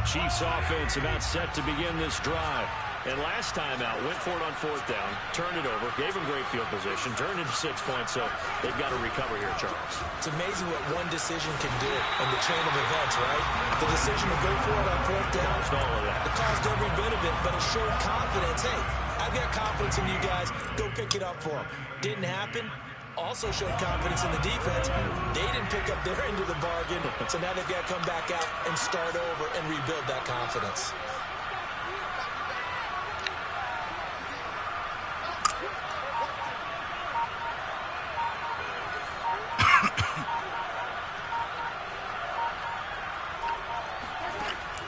Chiefs offense about set to begin this drive. And last time out, went for it on fourth down, turned it over, gave them great field position, turned into 6 points, so they've got to recover here, Charles. It's amazing what one decision can do in the chain of events, right? The decision to go for it on fourth down, all of that. It caused every bit of it, but it showed confidence. Hey, I've got confidence in you guys. Go pick it up for them. Didn't happen. Also showed confidence in the defense. They didn't pick up their end of the bargain, so now they've got to come back out and start over and rebuild that confidence.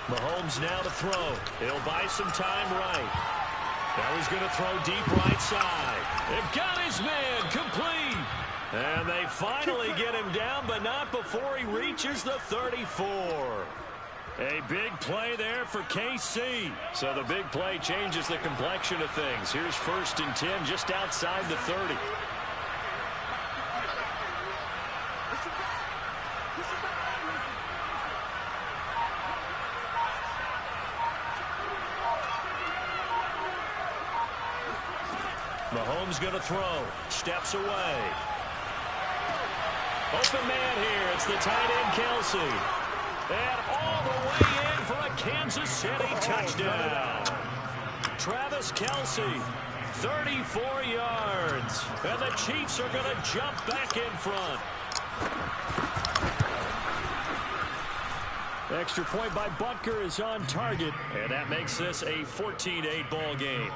Mahomes now to throw. He'll buy some time right. Now he's going to throw deep right side. They've got his man complete. And they finally get him down, but not before he reaches the 34. A big play there for KC. So the big play changes the complexion of things. Here's 1st and 10 just outside the 30. Mahomes going to throw. Steps away. Open man here. It's the tight end, Kelsey. And all the way in for a Kansas City touchdown. Travis Kelsey, 34 yards. And the Chiefs are going to jump back in front. Extra point by Butker is on target. And that makes this a 14-8 ball game.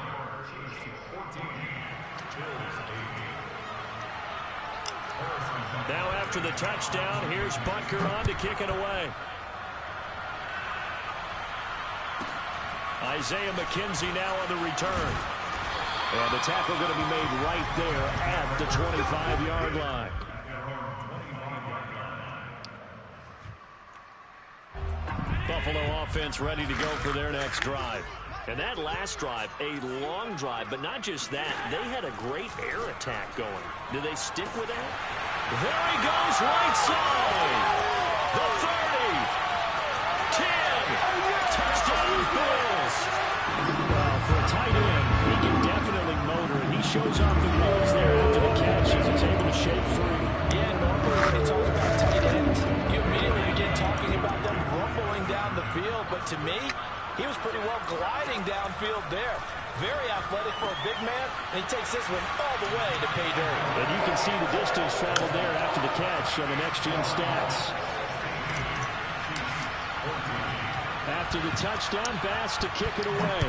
Now after the touchdown, here's Butker on to kick it away. Isaiah McKenzie now on the return. And the tackle going to be made right there at the 25-yard line. Buffalo offense ready to go for their next drive. And that last drive, a long drive, but not just that. They had a great air attack going. Do they stick with that? There he goes, right side. The 30. 10. Touchdown, Bills. Well, for a tight end, he can definitely motor it. He shows off the wheels there after the catch as he's able to shake free. Yeah, normally when you talk about tight ends, you immediately begin talking about them rumbling down the field. But to me, he was pretty well gliding downfield there. Very athletic for a big man, and he takes this one all the way to pay dirt. And you can see the distance traveled there after the catch on the next-gen stats. After the touchdown, Bass to kick it away.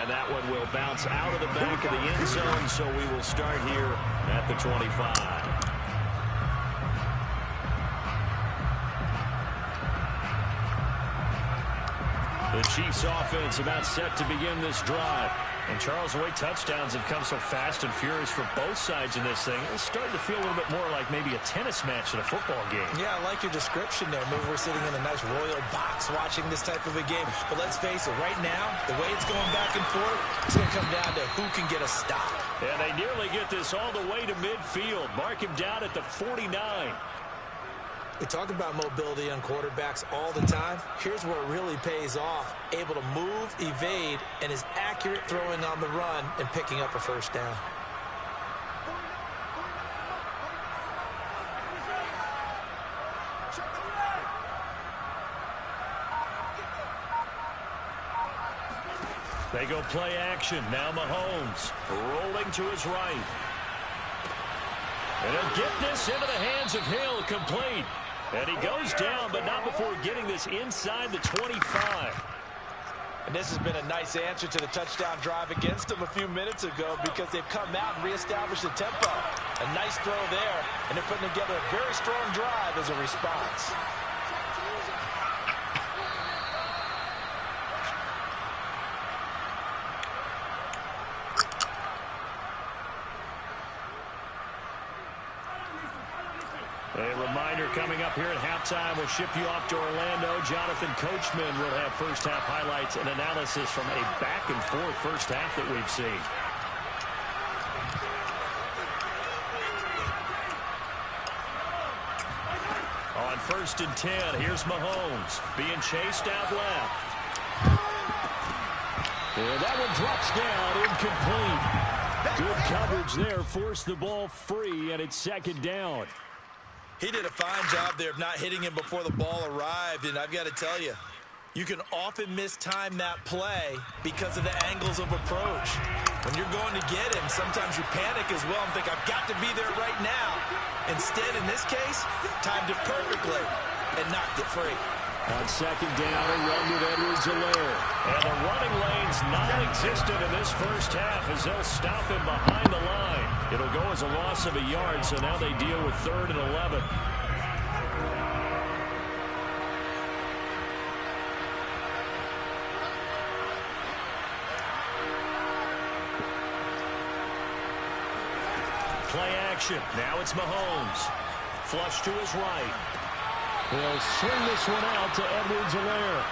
And that one will bounce out of the back of the end zone, so we will start here at the 25. The Chiefs offense about set to begin this drive. And Charles, the way touchdowns have come so fast and furious for both sides in this thing, it's starting to feel a little bit more like maybe a tennis match than a football game. Yeah, I like your description there. Maybe we're sitting in a nice royal box watching this type of a game. But let's face it, right now, the way it's going back and forth, it's going to come down to who can get a stop. And they nearly get this all the way to midfield. Mark him down at the 49. We talk about mobility on quarterbacks all the time. Here's where it really pays off. Able to move, evade, and is accurate throwing on the run and picking up a first down. They go play action. Now Mahomes rolling to his right. And he'll get this into the hands of Hill, complete. And he goes down, but not before getting this inside the 25. And this has been a nice answer to the touchdown drive against them a few minutes ago because they've come out and reestablished the tempo. A nice throw there, and they're putting together a very strong drive as a response. A reminder coming up here at halftime. We'll ship you off to Orlando. Jonathan Coachman will have first half highlights and analysis from a back and forth first half that we've seen. On 1st and 10, here's Mahomes being chased out left. And that one drops down, incomplete. Good coverage there, forced the ball free, and it's 2nd down. He did a fine job there of not hitting him before the ball arrived, and I've got to tell you, you can often mistime that play because of the angles of approach. When you're going to get him, sometimes you panic as well and think, I've got to be there right now. Instead, in this case, timed it perfectly and knocked it free. On 2nd down, a run with Edwards-Helaire. And the running lane's non-existent in this first half as they'll stop him behind the line. It'll go as a loss of a yard, so now they deal with 3rd and 11. Play action. Now it's Mahomes. Flush to his right. He'll swing this one out to Edwards-Helaire.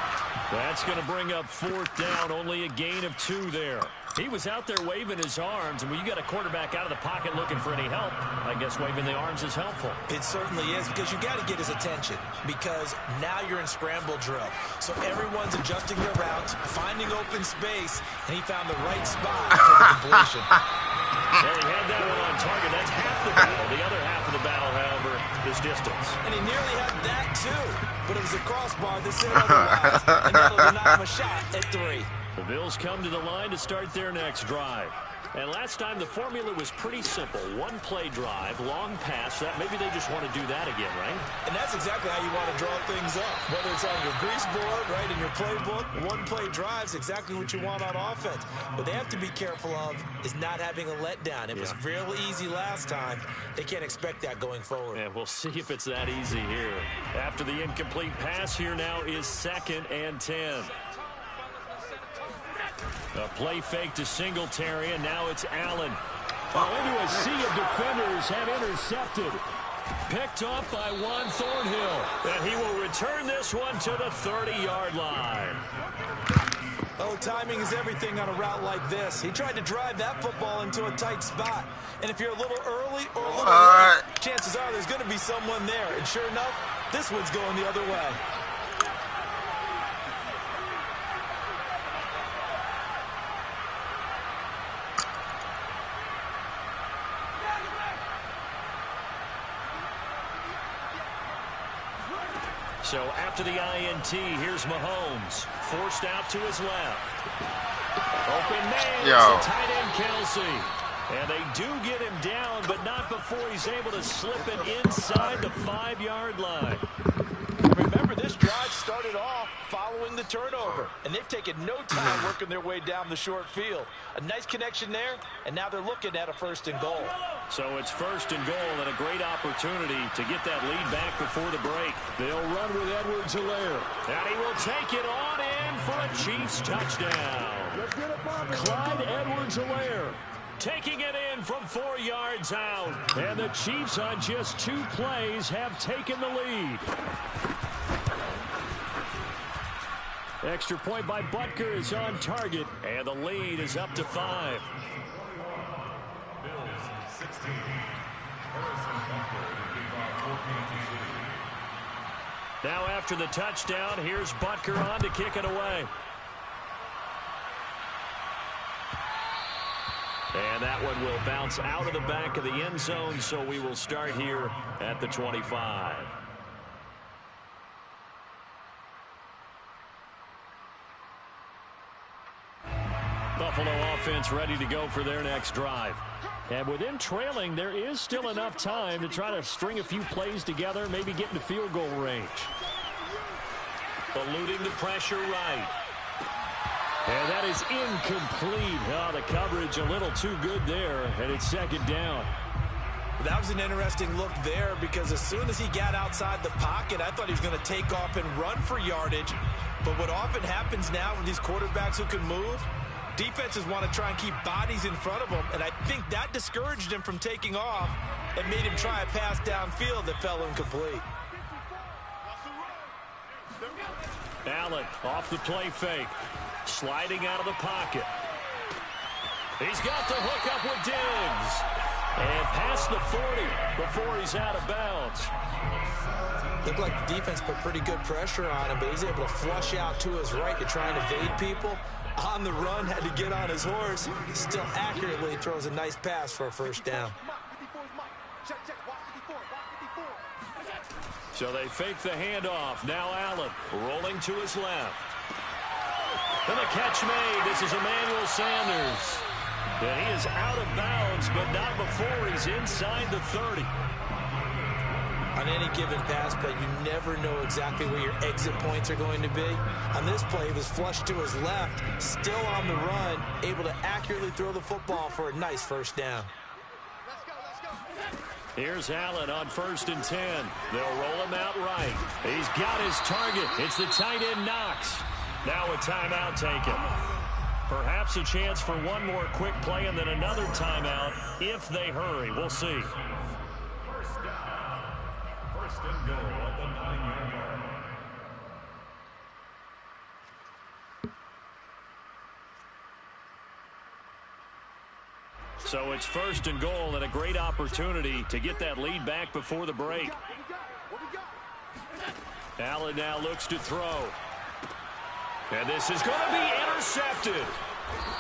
That's going to bring up 4th down. Only a gain of 2 there. He was out there waving his arms, and when you got a quarterback out of the pocket looking for any help, I guess waving the arms is helpful. It certainly is, because you got to get his attention, because now you're in scramble drill. So everyone's adjusting their routes, finding open space, and he found the right spot for the completion. Well, he had that one on target. That's half the battle. The other half of the battle, however, is distance. And he nearly had that, too. But it was a crossbar that said otherwise. And that'll knock him a shot at 3. The Bills come to the line to start their next drive. And last time the formula was pretty simple. 1-play drive, long pass. That maybe they just want to do that again, right? And that's exactly how you want to draw things up. Whether it's on your grease board, right, in your playbook, 1-play drive's exactly what you want on offense. What they have to be careful of is not having a letdown. It was real easy last time. They can't expect that going forward. And we'll see if it's that easy here. After the incomplete pass, here now is 2nd and 10. A play fake to Singletary, and now it's Allen. Into a sea of defenders and intercepted. Picked off by Juan Thornhill. And he will return this one to the 30-yard line. Oh, timing is everything on a route like this. He tried to drive that football into a tight spot. And if you're a little early or a little late, chances are there's going to be someone there. And sure enough, this one's going the other way. So after the INT, here's Mahomes. Forced out to his left. Open man is the tight end Kelsey. And they do get him down, but not before he's able to slip it inside the 5-yard line. Remember, this drive started off following the turnover, and they've taken no time working their way down the short field. A nice connection there, and now they're looking at a 1st and goal. So it's 1st and goal and a great opportunity to get that lead back before the break. They'll run with Edwards-Helaire. And he will take it on in for a Chiefs touchdown. Clyde Edwards-Helaire taking it in from 4 yards out. And the Chiefs on just 2 plays have taken the lead. Extra point by Butker is on target, and the lead is up to 5. Now after the touchdown, here's Butker on to kick it away. And that one will bounce out of the back of the end zone, so we will start here at the 25. Buffalo offense ready to go for their next drive. And with them trailing, there is still enough time to try to string a few plays together, maybe get into field goal range. Eluding the pressure right. And that is incomplete. Oh, the coverage a little too good there, and it's 2nd down. That was an interesting look there, because as soon as he got outside the pocket, I thought he was going to take off and run for yardage. But what often happens now with these quarterbacks who can move, defenses want to try and keep bodies in front of them, and I think that discouraged him from taking off and made him try a pass downfield that fell incomplete. Allen off the play fake. Sliding out of the pocket. He's got the hook up with Diggs. And past the 40 before he's out of bounds. Looked like the defense put pretty good pressure on him, but he's able to flush out to his right to try and evade people. On the run, had to get on his horse. Still accurately throws a nice pass for a first down. So they fake the handoff. Now Allen rolling to his left. And the catch made. This is Emmanuel Sanders. And he is out of bounds, but not before he's inside the 30. On any given pass play, you never know exactly where your exit points are going to be. On this play, he was flushed to his left, still on the run, able to accurately throw the football for a nice first down. Here's Allen on 1st and 10. They'll roll him out right. He's got his target. It's the tight end Knox. Now a timeout taken. Perhaps a chance for one more quick play and then another timeout if they hurry. We'll see. First and goal at the 9-yard line. So it's 1st and goal and a great opportunity to get that lead back before the break. Allen now looks to throw. And this is going to be intercepted.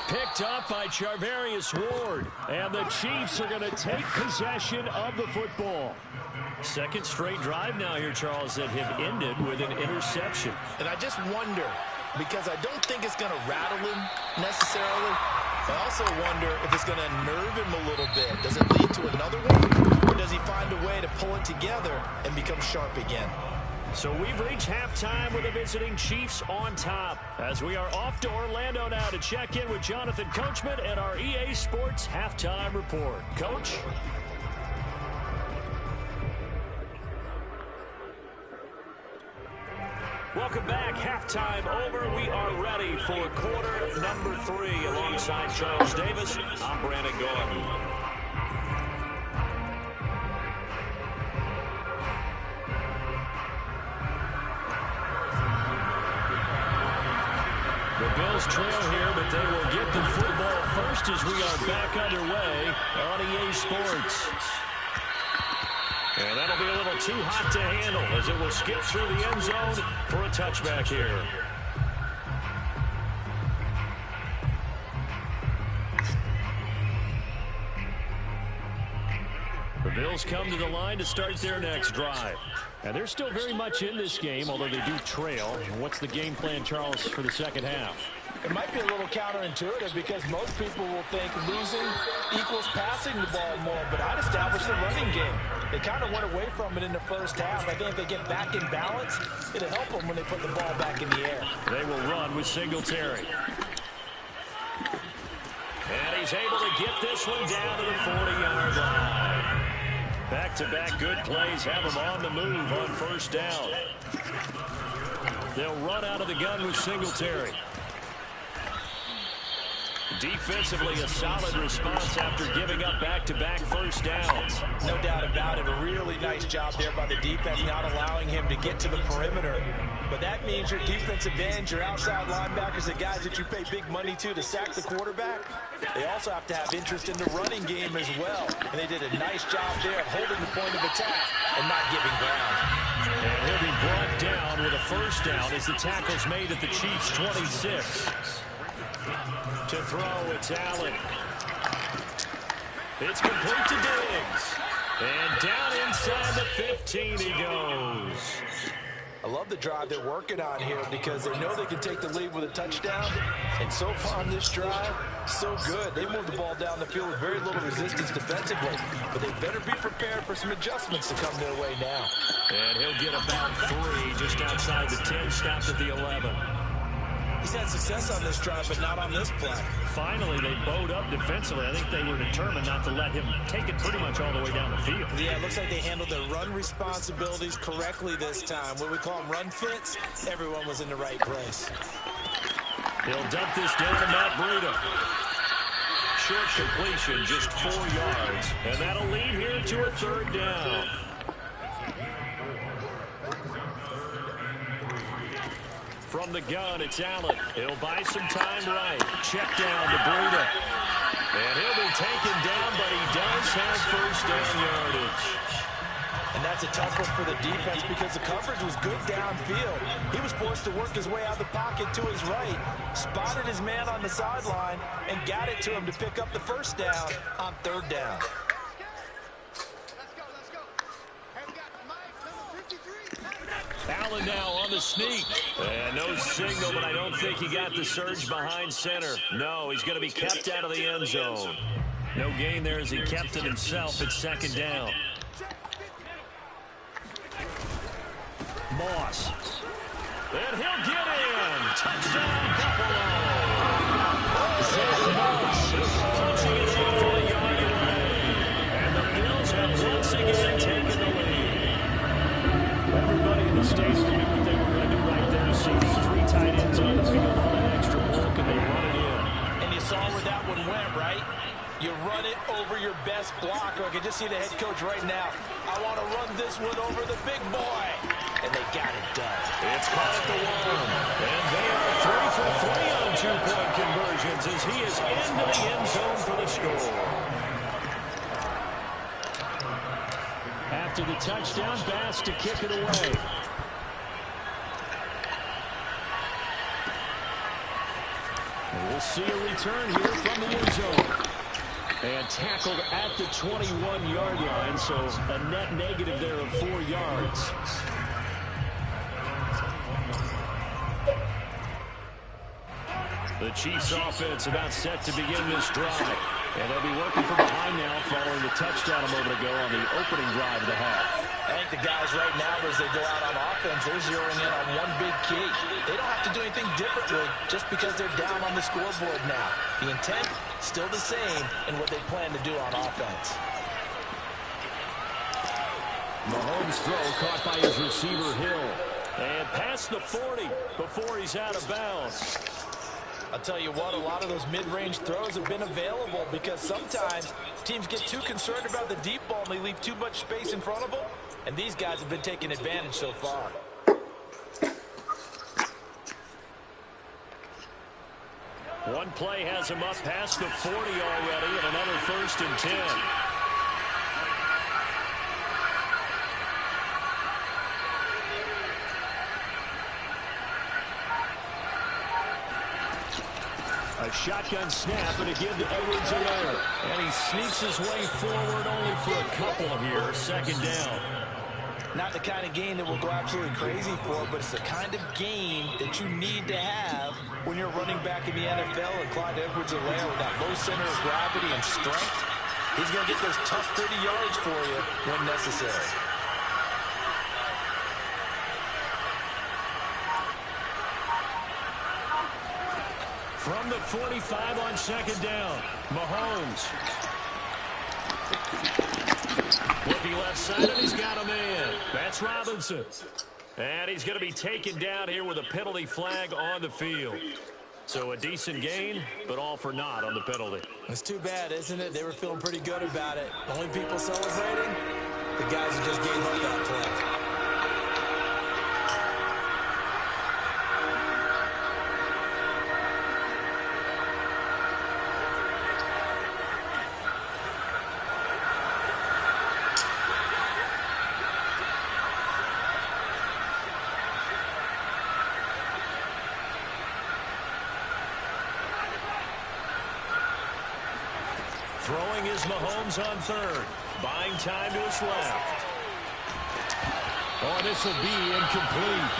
Picked up by Charvarius Ward. And the Chiefs are going to take possession of the football. Second straight drive now here, Charles, that have ended with an interception. And I just wonder, because I don't think it's going to rattle him necessarily. I also wonder if it's going to nerve him a little bit. Does it lead to another one? Or does he find a way to pull it together and become sharp again? So we've reached halftime with the visiting Chiefs on top. As we are off to Orlando now to check in with Jonathan Coachman and our EA Sports Halftime Report. Coach? Welcome back. Halftime over. We are ready for quarter number 3. Alongside Charles Davis, I'm Brandon Gordon. The Bills trail here, but they will get the football first as we are back underway on EA Sports. And that'll be a little too hot to handle as it will skip through the end zone for a touchback here. The Bills come to the line to start their next drive. And they're still very much in this game, although they do trail. What's the game plan, Charles, for the second half? It might be a little counterintuitive because most people will think losing equals passing the ball more, but I'd establish the running game. They kind of went away from it in the first half. I think if they get back in balance, it'll help them when they put the ball back in the air. They will run with Singletary. And he's able to get this one down to the 40-yard line. Back-to-back good plays have him on the move on first down. They'll run out of the gun with Singletary. Defensively, a solid response after giving up back-to-back first downs. No doubt about it. A really nice job there by the defense, not allowing him to get to the perimeter. But that means your defensive ends, your outside linebackers, the guys that you pay big money to sack the quarterback, they also have to have interest in the running game as well. And they did a nice job there of holding the point of attack and not giving ground. And he'll be brought down with a first down as the tackle's made at the Chiefs' 26. To throw, it's Allen. It's complete to Diggs. And down inside the 15 he goes. I love the drive they're working on here because they know they can take the lead with a touchdown. And so far on this drive, so good. They moved the ball down the field with very little resistance defensively. But they better be prepared for some adjustments to come their way now. And he'll get about 3 just outside the 10, stopped at the 11. He's had success on this drive, but not on this play. Finally, they bowed up defensively. I think they were determined not to let him take it pretty much all the way down the field. Yeah, it looks like they handled their run responsibilities correctly this time. What we call them run fits, everyone was in the right place. He'll dump this down to Matt Breida. Short completion, just 4 yards. And that'll lead here to a third down. From the gun, it's Allen. He'll buy some time right. Check down to Breida. And he'll be taken down, but he does have first down yardage. And that's a tough one for the defense because the coverage was good downfield. He was forced to work his way out of the pocket to his right, spotted his man on the sideline, and got it to him to pick up the first down on third down. Allen now on the sneak. And no signal, but I don't think he got the surge behind center. No, he's going to be kept out of the end zone. No gain there as he kept it himself at second down. Moss. And he'll get in. Touchdown, Buffalo. Zach Moss punching it in from a yard away. And the Bills have once again taken the lead. Everybody in the stadium knew what they were going to do right there. Seeing 3 tight ends on the field on an extra block, and they run it in. And you saw where that one went, right? You run it over your best blocker. I can just see the head coach right now. I want to run this one over the big boy. And they got it done. It's caught at the 1. And they are 3 for 3 on 2-point conversions as he is into the end zone for the score. After the touchdown, Bass to kick it away. And we'll see a return here from the end zone. And tackled at the 21-yard line, so a net negative there of 4 yards. The Chiefs offense about set to begin this drive. And they'll be working from behind now following the touchdown a moment ago on the opening drive of the half. I think the guys right now, as they go out on offense, they're zeroing in on one big key. They don't have to do anything differently just because they're down on the scoreboard now. The intent, still the same in what they plan to do on offense. Mahomes' throw caught by his receiver, Hill. And past the 40 before he's out of bounds. I'll tell you what, a lot of those mid-range throws have been available because sometimes teams get too concerned about the deep ball and they leave too much space in front of them. And these guys have been taking advantage so far. One play has him up past the 40 already and another 1st and 10. A shotgun snap and a give to Edwards-Helaire. And he sneaks his way forward only for a couple here. Second down. Not the kind of game that we'll go absolutely crazy for, but it's the kind of game that you need to have when you're running back in the NFL. And Clyde Edwards-Helaire with that low center of gravity and strength, he's going to get those tough 30 yards for you when necessary. From the 45 on second down, Mahomes. Looking left side, and he's got a man. That's Robinson. And he's going to be taken down here with a penalty flag on the field. So a decent gain, but all for naught on the penalty. It's too bad, isn't it? They were feeling pretty good about it. Only people celebrating, the guys who just gave up that play. Throwing is Mahomes on third. Buying time to his left. Oh, this will be incomplete.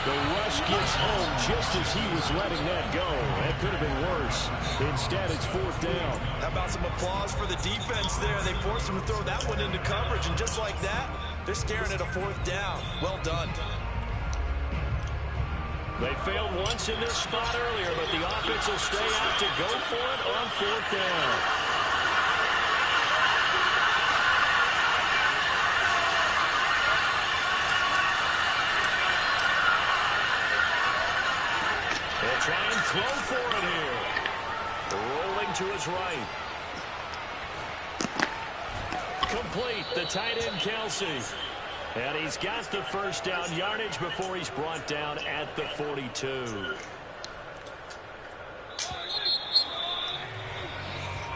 The rush gets home just as he was letting that go. That could have been worse. Instead, it's 4th down. How about some applause for the defense there? They forced him to throw that one into coverage, and just like that, they're staring at a 4th down. Well done. They failed once in this spot earlier, but the offense will stay out to go for it on 4th down. They'll try and throw for it here. Rolling to his right. Complete, the tight end Kelsey. And he's got the first down yardage before he's brought down at the 42.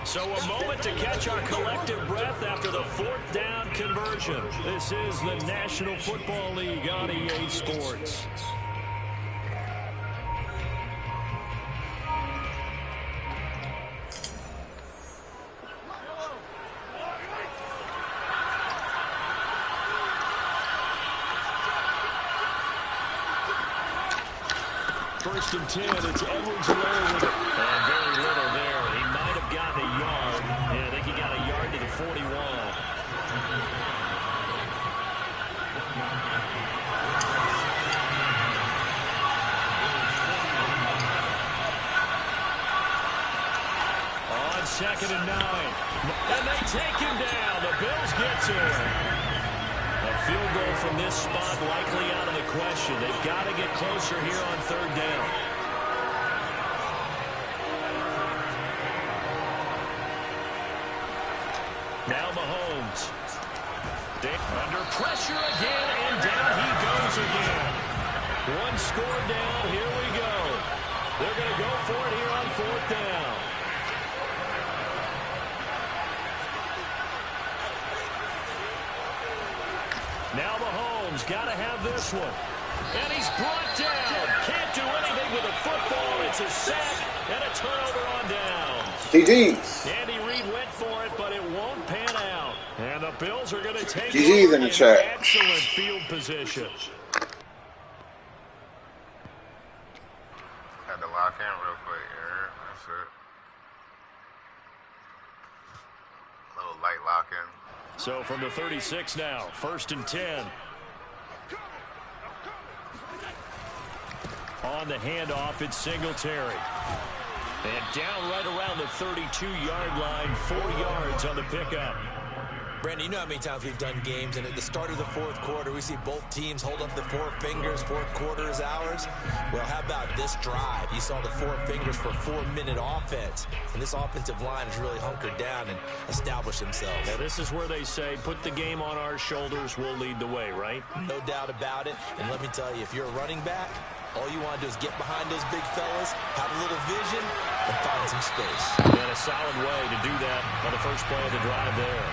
So a moment to catch our collective breath after the 4th down conversion. This is the National Football League on EA Sports. First and 10, it's Edwards alone with it. And very little there. He might have gotten a yard. Yeah, I think he got a yard to the 41. On 2nd and 9. And they take him down. The Bills get to him. A field goal from this spot likely out of the question. They've got to get closer here on 3rd down. Now Mahomes. Under pressure again, and down he goes again. One score down, here we go. They're going to go for it here on 4th down. Now Mahomes got to have this one. And he's brought down. Can't do anything with the football. It's a sack and a turnover on downs. GG's. Andy Reid went for it, but it won't pan out. And the Bills are going to take GG's in the chat. Excellent field position. Had to lock in real quick, Aaron. That's it. A little light lock in. So from the 36 now, 1st and 10. On the handoff, it's Singletary. And down right around the 32-yard line, 4 yards on the pickup. Brandon, you know how many times we've done games, and at the start of the 4th quarter, we see both teams hold up the 4 fingers, 4th quarter is ours. Well, how about this drive? You saw the 4 fingers for 4-minute offense, and this offensive line has really hunkered down and established themselves. Now, this is where they say, put the game on our shoulders, we'll lead the way, right? No doubt about it, and let me tell you, if you're a running back, all you want to do is get behind those big fellas, have a little vision, and find some space. And a solid way to do that on the first play of the drive there.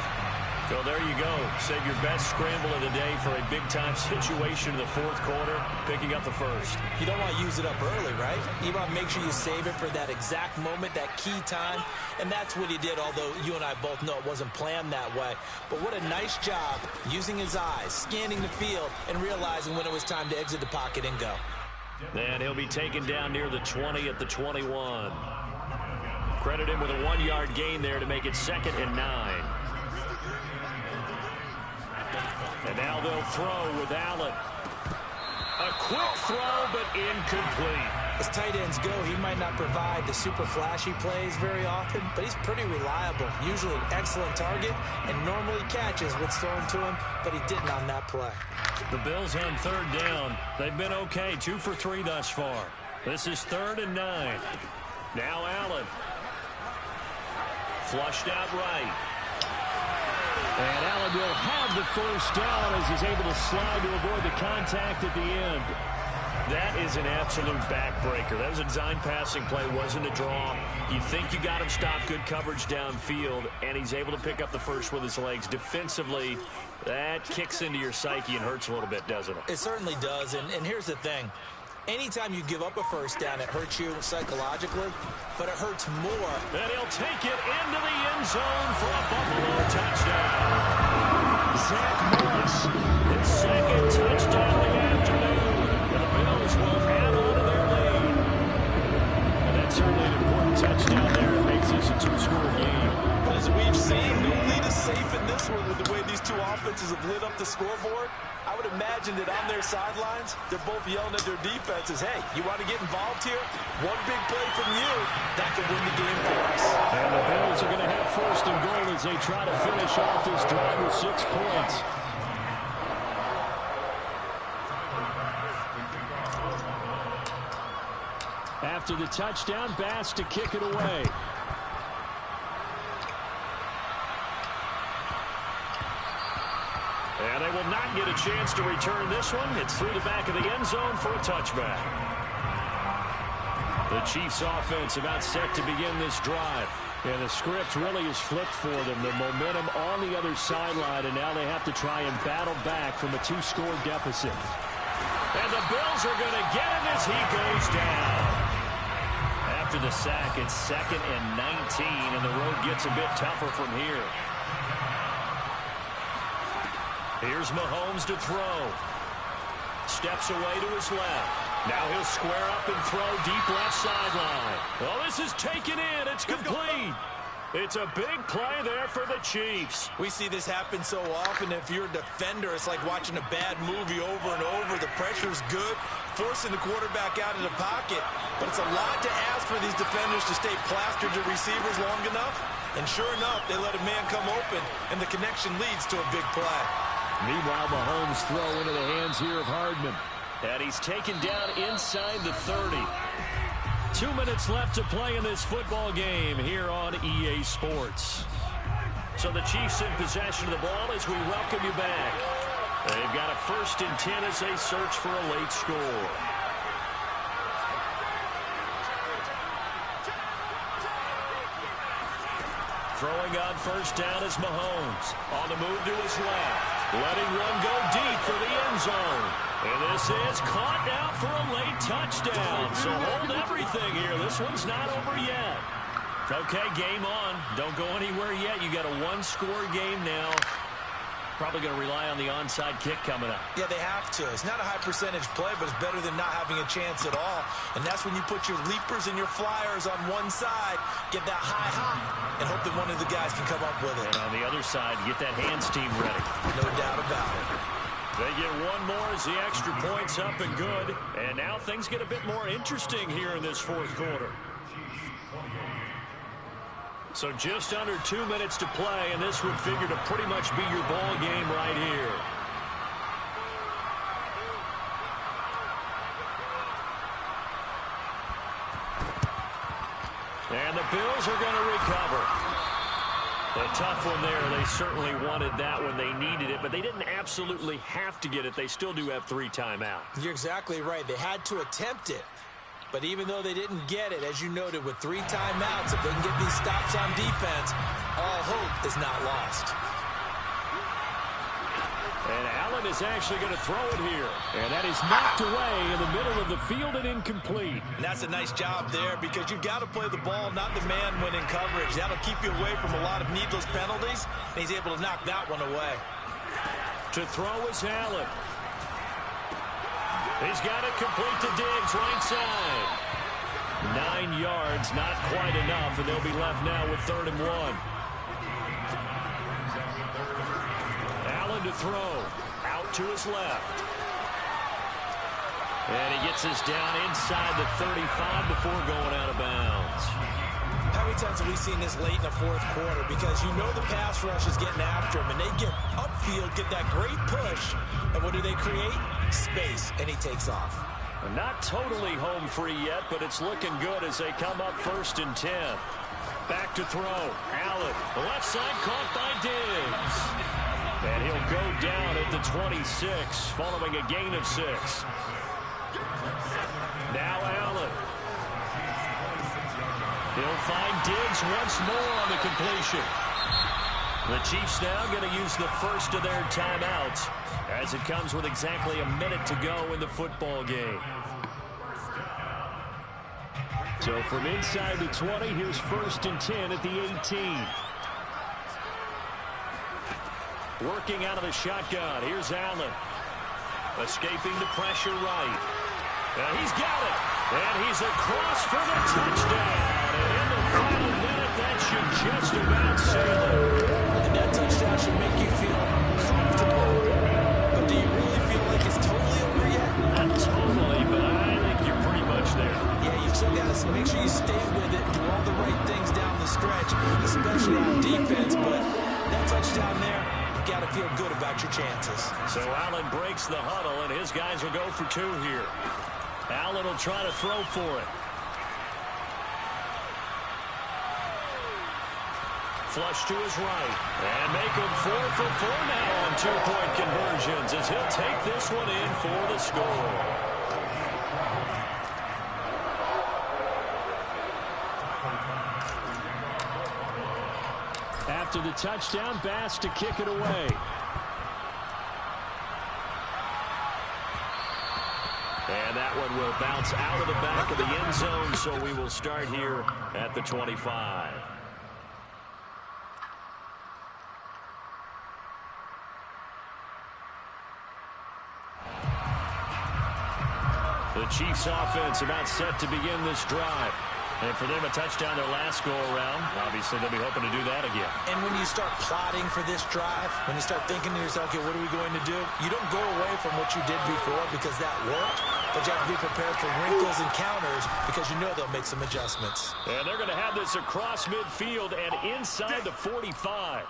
So there you go. Save your best scramble of the day for a big-time situation in the 4th quarter, picking up the first. You don't want to use it up early, right? You want to make sure you save it for that exact moment, that key time, and that's what he did, although you and I both know it wasn't planned that way. But what a nice job using his eyes, scanning the field, and realizing when it was time to exit the pocket and go. And he'll be taken down near the 20 at the 21. Credit him with a 1-yard gain there to make it 2nd and 9. And now they'll throw with Allen. A quick throw, but incomplete. As tight ends go, he might not provide the super flashy plays very often, but he's pretty reliable. Usually an excellent target and normally catches what's thrown to him, but he didn't on that play. The Bills on 3rd down. They've been okay, 2 for 3 thus far. This is 3rd and 9. Now Allen. Flushed out right. And Allen will have the first down as he's able to slide to avoid the contact at the end. That is an absolute backbreaker. That was a design passing play, wasn't a draw. You think you got him stopped, good coverage downfield, and he's able to pick up the first with his legs. Defensively, that kicks into your psyche and hurts a little bit, doesn't it? It certainly does, and here's the thing. Anytime you give up a first down, it hurts you psychologically, but it hurts more. And he'll take it into the end zone for a Buffalo touchdown. Zach Moss, his 2nd touchdown of the afternoon. And the Bills will add on to their lead. And that's certainly an important touchdown there. It makes this a 2-score game. As we've seen, no lead is safe in this one with the way these two offenses have lit up the scoreboard. I would imagine that on their sidelines, they're both yelling at their defenses, hey, you want to get involved here? One big play from you, that could win the game for us. And the Bills are going to have 1st and goal as they try to finish off this drive with 6 points. After the touchdown, Bass to kick it away. And they will not get a chance to return this one. It's through the back of the end zone for a touchback. The Chiefs offense about set to begin this drive. Yeah, the script really is flipped for them. The momentum on the other sideline, and now they have to try and battle back from a 2-score deficit. And the Bills are going to get him as he goes down. After the sack, it's 2nd and 19, and the road gets a bit tougher from here. Here's Mahomes to throw. Steps away to his left. Now he'll square up and throw deep left sideline. Well, this is taken in. It's complete. It's a big play there for the Chiefs. We see this happen so often. If you're a defender, it's like watching a bad movie over and over. The pressure's good, forcing the quarterback out of the pocket. But it's a lot to ask for these defenders to stay plastered to receivers long enough. And sure enough, they let a man come open, and the connection leads to a big play. Meanwhile, Mahomes throw into the hands here of Hardman. And he's taken down inside the 30. 2 minutes left to play in this football game here on EA Sports. So the Chiefs in possession of the ball as we welcome you back. They've got a 1st and 10 as they search for a late score. Throwing on 1st down is Mahomes. On the move to his left. Letting one go deep for the end zone. And this is caught now for a late touchdown. So hold everything here. This one's not over yet. Okay, game on. Don't go anywhere yet. You got a 1-score game now. Probably going to rely on the onside kick coming up. Yeah, they have to. It's not a high percentage play, but it's better than not having a chance at all. And that's when you put your leapers and your flyers on one side, get that high hop, and hope that one of the guys can come up with it. And on the other side, get that hands team ready. No doubt about it. They get one more as the extra point's up and good. And now things get a bit more interesting here in this 4th quarter. So just under 2 minutes to play, and this would figure to pretty much be your ball game right here. And the Bills are going to recover. A tough one there. They certainly wanted that when they needed it, but they didn't absolutely have to get it. They still do have 3 timeouts. You're exactly right. They had to attempt it. But even though they didn't get it, as you noted, with 3 timeouts, if they can get these stops on defense, all hope is not lost. And Allen is actually going to throw it here. And that is knocked away in the middle of the field and incomplete. And that's a nice job there because you've got to play the ball, not the man when in coverage. That'll keep you away from a lot of needless penalties. And he's able to knock that one away. To throw is Allen. He's got it complete to Diggs, right side. 9 yards, not quite enough, and they'll be left now with 3rd and 1. Allen to throw, out to his left. And he gets this down inside the 35 before going out of bounds. How many times have we seen this late in the 4th quarter? Because you know the pass rush is getting after him, and they get upfield, get that great push, and what do they create? Space, and he takes off. Not totally home free yet, but it's looking good as they come up 1st and 10. Back to throw. Allen, the left side caught by Diggs. And he'll go down at the 26, following a gain of 6. Now Allen. He'll find Diggs once more on the completion. The Chiefs now going to use the first of their timeouts as it comes with exactly a minute to go in the football game. So from inside the 20, here's 1st and 10 at the 18. Working out of the shotgun. Here's Allen. Escaping the pressure right. And he's got it. And he's across for the touchdown. And in the final minute, that should just about seal it. And that touchdown should make you feel comfortable. But do you really feel like it's totally over yet? Not totally, but I think you're pretty much there. Yeah, you've still got to make sure you stay with it, do all the right things down the stretch, especially on defense. But that touchdown there, you've got to feel good about your chances. So Allen breaks the huddle, and his guys will go for 2 here. Allen will try to throw for it. Flush to his right. And make him 4 for 4 now on 2-point conversions as he'll take this one in for the score. After the touchdown, Bass to kick it away. And that one will bounce out of the back of the end zone, so we will start here at the 25. The Chiefs offense about set to begin this drive. And for them, a touchdown their last go-around. Obviously, they'll be hoping to do that again. And when you start plotting for this drive, when you start thinking to yourself, okay, what are we going to do? You don't go away from what you did before because that worked, but you have to be prepared for wrinkles and counters because you know they'll make some adjustments. And they're going to have this across midfield and inside the 45.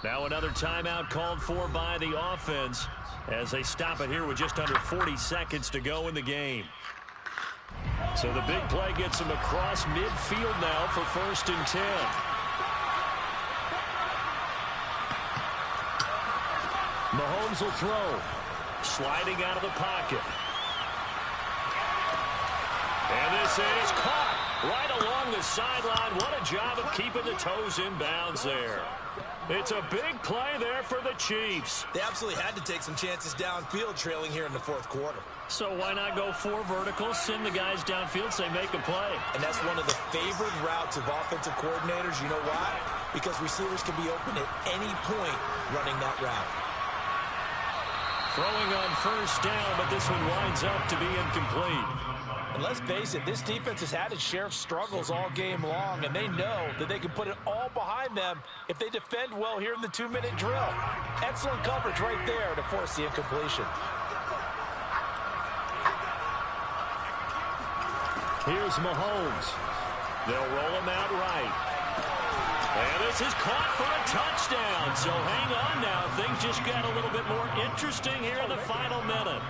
Now another timeout called for by the offense as they stop it here with just under 40 seconds to go in the game. So the big play gets them across midfield now for 1st and 10. Mahomes will throw. Sliding out of the pocket. And this is caught right along the sideline. What a job of keeping the toes in bounds there. It's a big play there for the Chiefs. They absolutely had to take some chances downfield trailing here in the 4th quarter. So why not go 4 verticals, send the guys downfield, say make a play. And that's one of the favored routes of offensive coordinators. You know why? Because receivers can be open at any point running that route. Throwing on 1st down, but this one winds up to be incomplete. And let's face it, this defense has had its share of struggles all game long, and they know that they can put it all behind them if they defend well here in the 2-minute drill. Excellent coverage right there to force the incompletion. Here's Mahomes. They'll roll him out right. And this is caught for a touchdown. So hang on now. Things just got a little bit more interesting here in the final minute.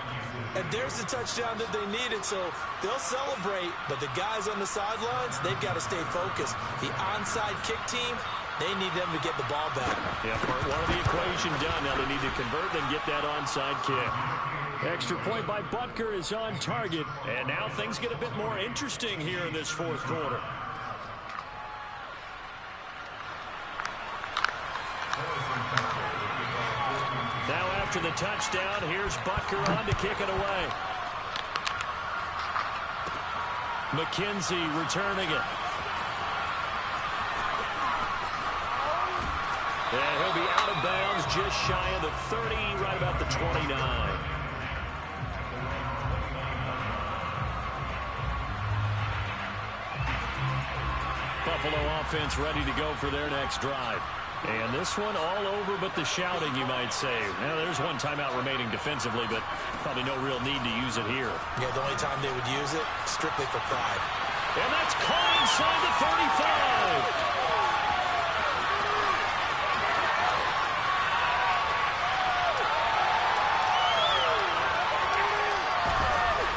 And there's the touchdown that they needed, so they'll celebrate. But the guys on the sidelines, they've got to stay focused. The onside kick team, they need them to get the ball back. Yeah, part one of the equation done. Now they need to convert and get that onside kick. Extra point by Butker is on target. And now things get a bit more interesting here in this 4th quarter. Now after the touchdown, here's Butker on to kick it away. McKenzie returning it. And he'll be out of bounds just shy of the 30, right about the 29. Buffalo offense ready to go for their next drive. And this one all over but the shouting, you might say. Now, there's one timeout remaining defensively, but probably no real need to use it here. Yeah, the only time they would use it, strictly for pride. And that's caught inside the 35.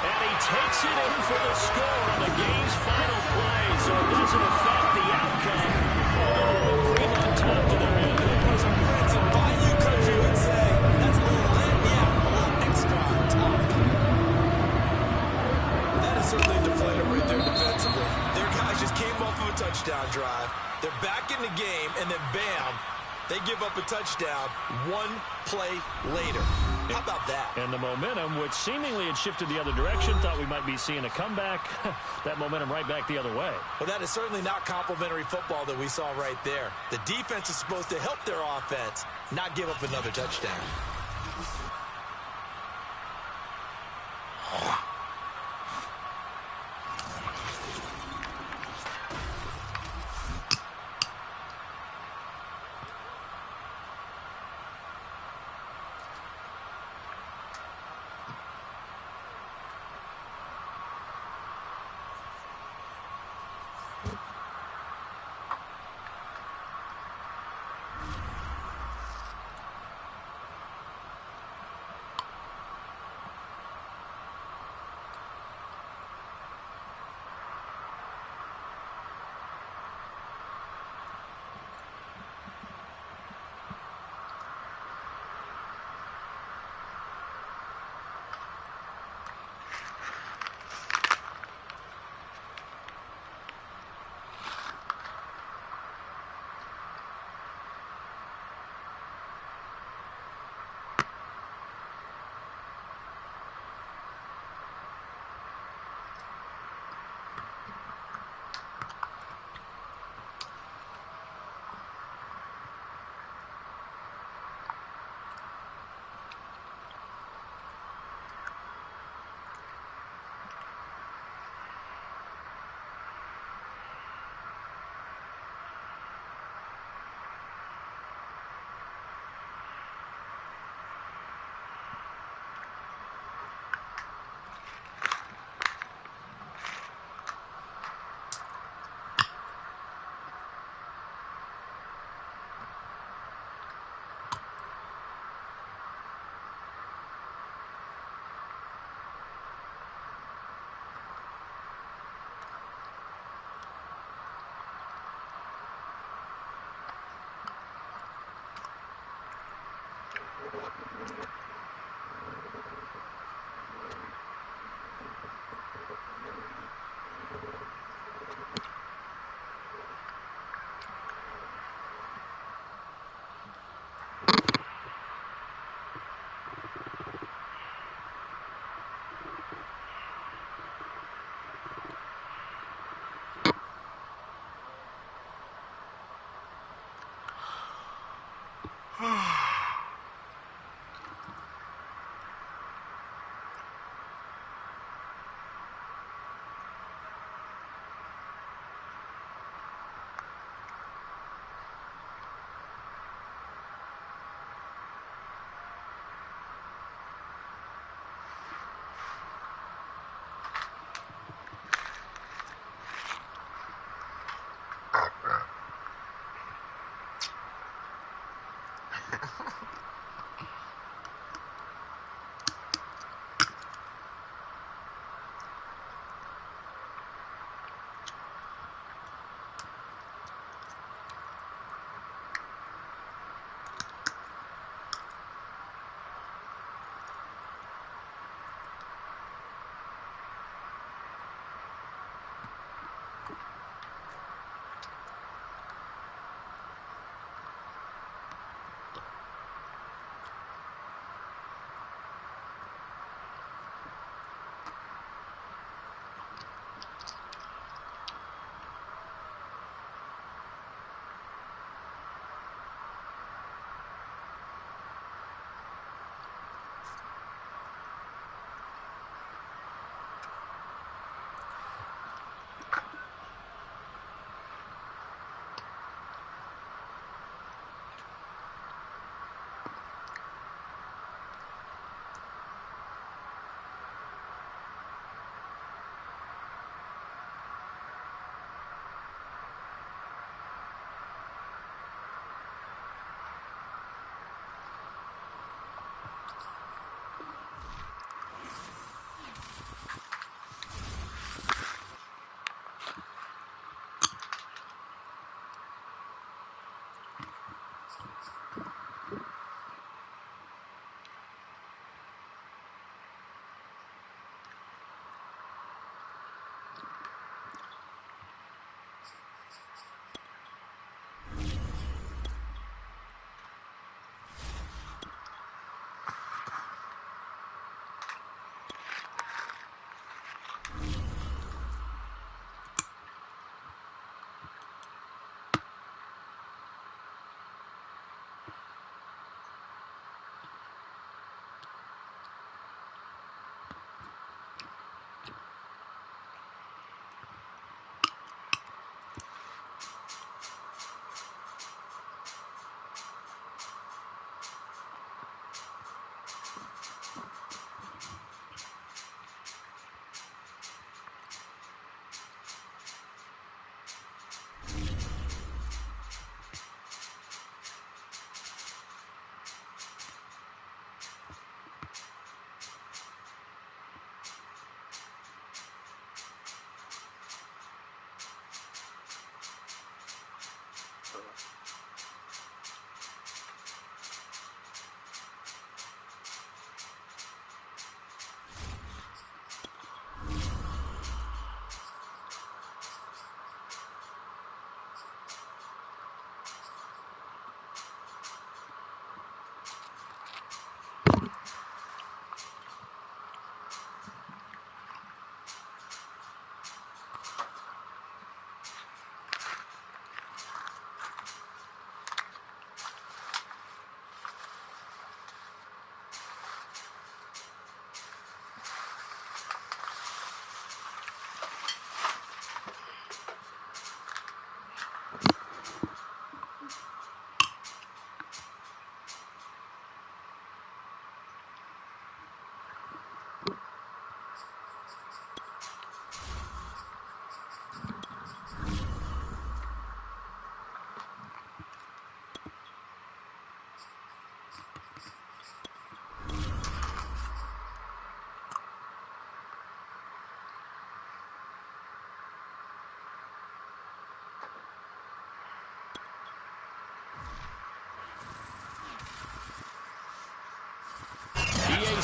And he takes it in for the score on the game's final play, so it doesn't affect the outcome. Cream on top to their end. Some friends in Bayou country would say, that's a little lead, yeah, a little extra on top. That is certainly a deflator right there defensively. Their guys just came off of a touchdown drive. They're back in the game, and then bam, they give up a touchdown one play later. How about that? And the momentum, which seemingly had shifted the other direction, thought we might be seeing a comeback. That momentum right back the other way. Well, that is certainly not complimentary football that we saw right there. The defense is supposed to help their offense, not give up another touchdown.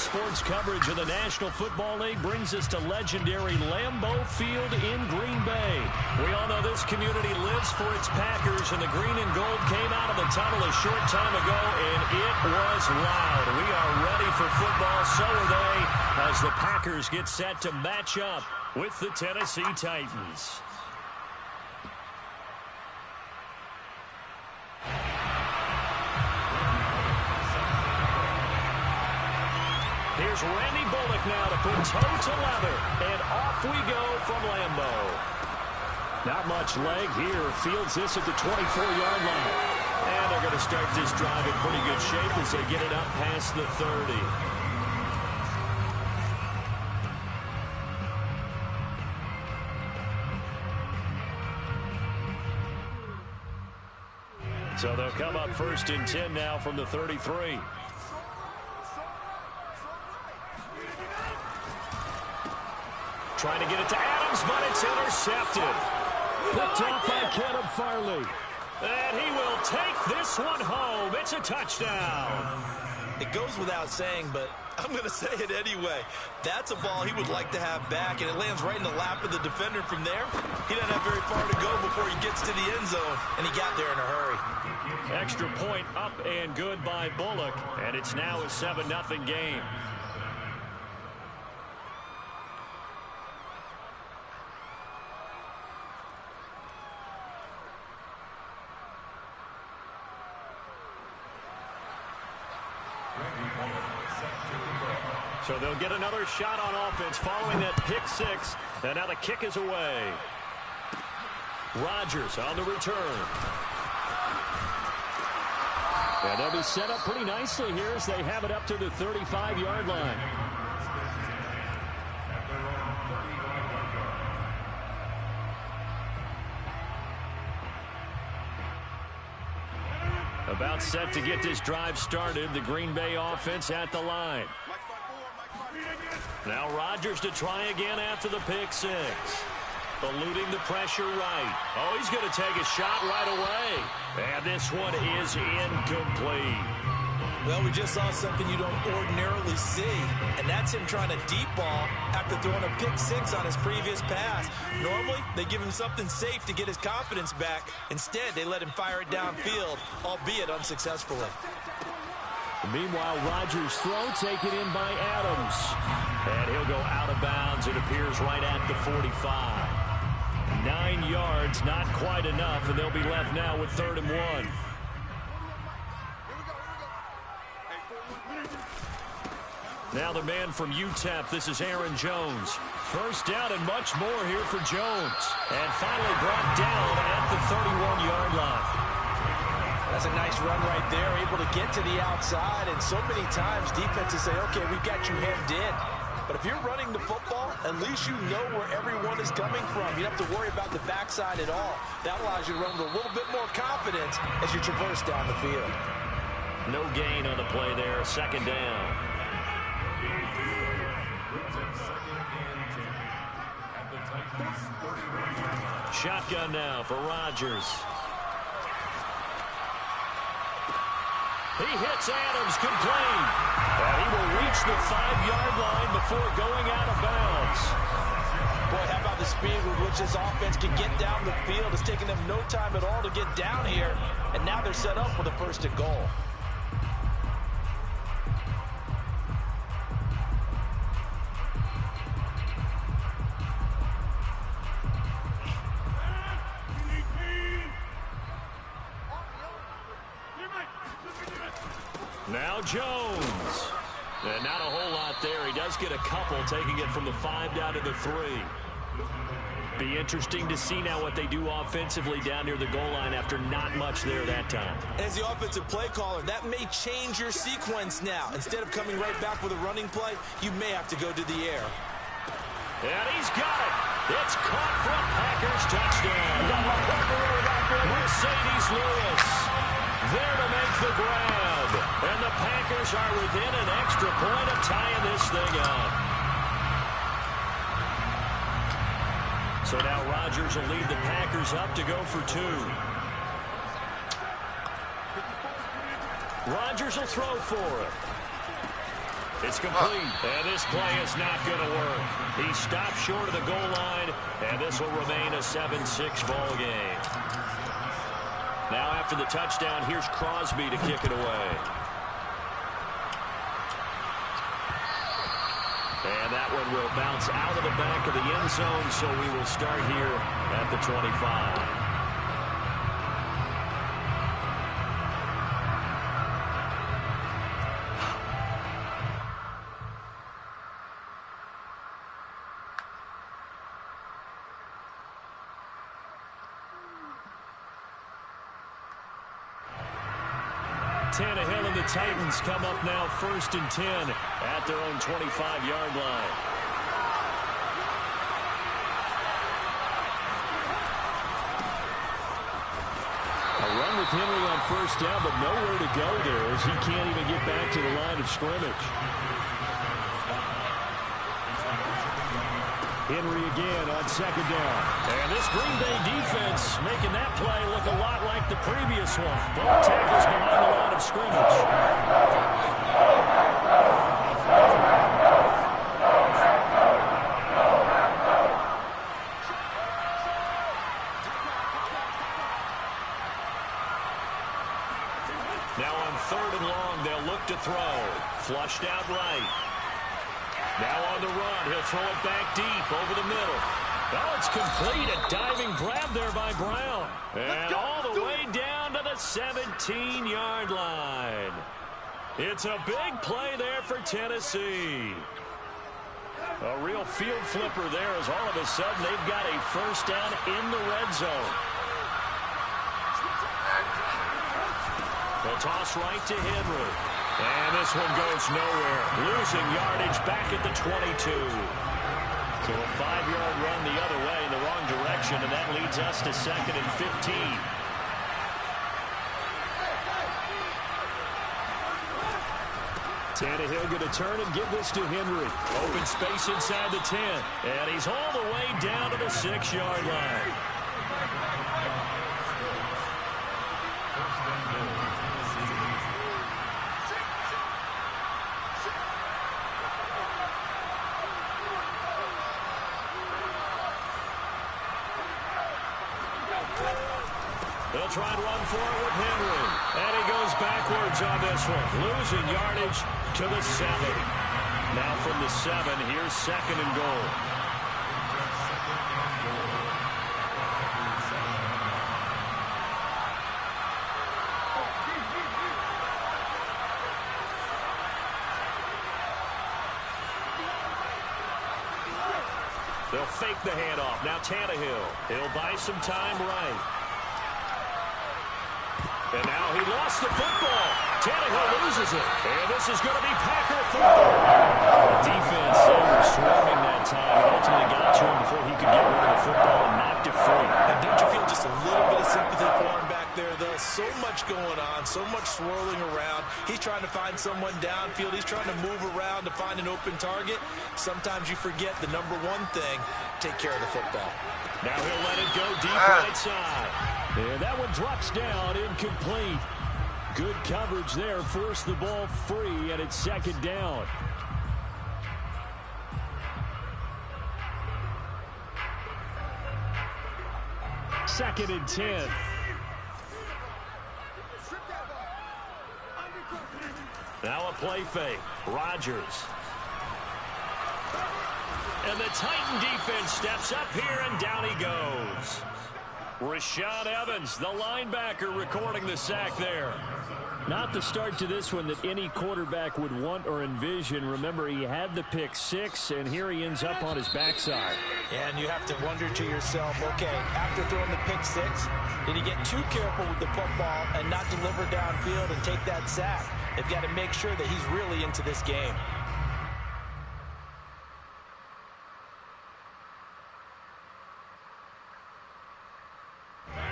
sports coverage of the National Football League brings us to legendary Lambeau Field in Green Bay. We all know this community lives for its Packers, and the green and gold came out of the tunnel a short time ago, and it was loud. We are ready for football, so are they, as the Packers get set to match up with the Tennessee Titans. Here's Randy Bullock now to put toe to leather, and off we go from Lambeau. Not much leg here. Fields this at the 24-yard line. And they're going to start this drive in pretty good shape as they get it up past the 30. So they'll come up 1st and 10 now from the 33. Trying to get it to Adams, but it's intercepted. Picked off by Caleb Farley. And he will take this one home. It's a touchdown. It goes without saying, but I'm going to say it anyway. That's a ball he would like to have back, and it lands right in the lap of the defender from there. He doesn't have very far to go before he gets to the end zone, and he got there in a hurry. Extra point up and good by Bullock, and it's now a 7-0 game. So they'll get another shot on offense following that pick six. And now the kick is away. Rodgers on the return. And they'll be set up pretty nicely here as they have it up to the 35-yard line. About set to get this drive started. The Green Bay offense at the line. Now Rodgers to try again after the pick six. Eluding the pressure right. Oh, he's going to take a shot right away. And this one is incomplete. Well, we just saw something you don't ordinarily see, and that's him trying to deep ball after throwing a pick six on his previous pass. Normally, they give him something safe to get his confidence back. Instead, they let him fire it downfield, albeit unsuccessfully. Meanwhile, Rodgers' throw taken in by Adams. And he'll go out of bounds. It appears right at the 45. 9 yards, not quite enough, and they'll be left now with 3rd and 1. Now the man from UTEP, this is Aaron Jones. First down and much more here for Jones. And finally brought down at the 31-yard line. That's a nice run right there, able to get to the outside. And so many times defenses say, okay, we've got you hemmed in. But if you're running the football, at least you know where everyone is coming from. You don't have to worry about the backside at all. That allows you to run with a little bit more confidence as you traverse down the field. No gain on the play there, 2nd down. Shotgun now for Rodgers. He hits Adams complete. And he will reach the 5-yard line before going out of bounds. Boy, how about the speed with which this offense can get down the field? It's taking them no time at all to get down here. And now they're set up with a 1st and goal. Now Jones. And not a whole lot there. He does get a couple, taking it from the 5 down to the 3. Be interesting to see now what they do offensively down near the goal line after not much there that time. As the offensive play caller, that may change your sequence now. Instead of coming right back with a running play, you may have to go to the air. And he's got it. It's caught for a Packers touchdown. Mercedes Lewis there to make the grab. And the Packers are within an extra point of tying this thing up. So now Rodgers will lead the Packers up to go for 2. Rodgers will throw for it. It's complete, and this play is not going to work. He stopped short of the goal line, and this will remain a 7-6 ball game. Now after the touchdown, here's Crosby to kick it away. And that one will bounce out of the back of the end zone, so we will start here at the 25. Tannehill and the Titans come up now 1st and 10 at their own 25-yard line. A run with Henry on 1st down, but nowhere to go there as he can't even get back to the line of scrimmage. Henry again on 2nd down. And this Green Bay defense making that play look a lot like the previous one. Both tackles behind the line of scrimmage. Now on 3rd and long, they'll look to throw. Flushed out right. Now on the run, he'll throw it back deep over the middle. Oh, it's complete. A diving grab there by Brown. And all the way down to the 17-yard line. It's a big play there for Tennessee. A real field flipper there as all of a sudden they've got a 1st down in the red zone. The toss right to Henry. And this one goes nowhere. Losing yardage back at the 22. So a 5-yard run the other way in the wrong direction, and that leads us to 2nd and 15. Tannehill going to turn and give this to Henry. Open space inside the 10. And he's all the way down to the 6-yard line. They'll try and run for it with Henry. And he goes backwards on this one. Losing yardage to the 7. Now from the 7, here's 2nd and goal. They'll fake the handoff. Now Tannehill. He'll buy some time right. And now he lost the football. Tannehill loses it. And this is going to be Packer football. The defense, they were swarming that time. It ultimately got to him before he could get rid of the football and knocked it free. And don't you feel just a little bit of sympathy for him back there, though? So much going on, so much swirling around. He's trying to find someone downfield. He's trying to move around to find an open target. Sometimes you forget the number one thing, take care of the football. Now he'll let it go deep right side. And that one drops down, incomplete. Good coverage there, forced the ball free, and it's 2nd down. Second and 10. Now a play fake. Rodgers. And the Titan defense steps up here, and down he goes. Rashaan Evans, the linebacker, recording the sack there. Not the start to this one that any quarterback would want or envision. Remember, he had the pick 6, and here he ends up on his backside. And you have to wonder to yourself, okay, after throwing the pick 6, did he get too careful with the football and not deliver downfield and take that sack? They've got to make sure that he's really into this game.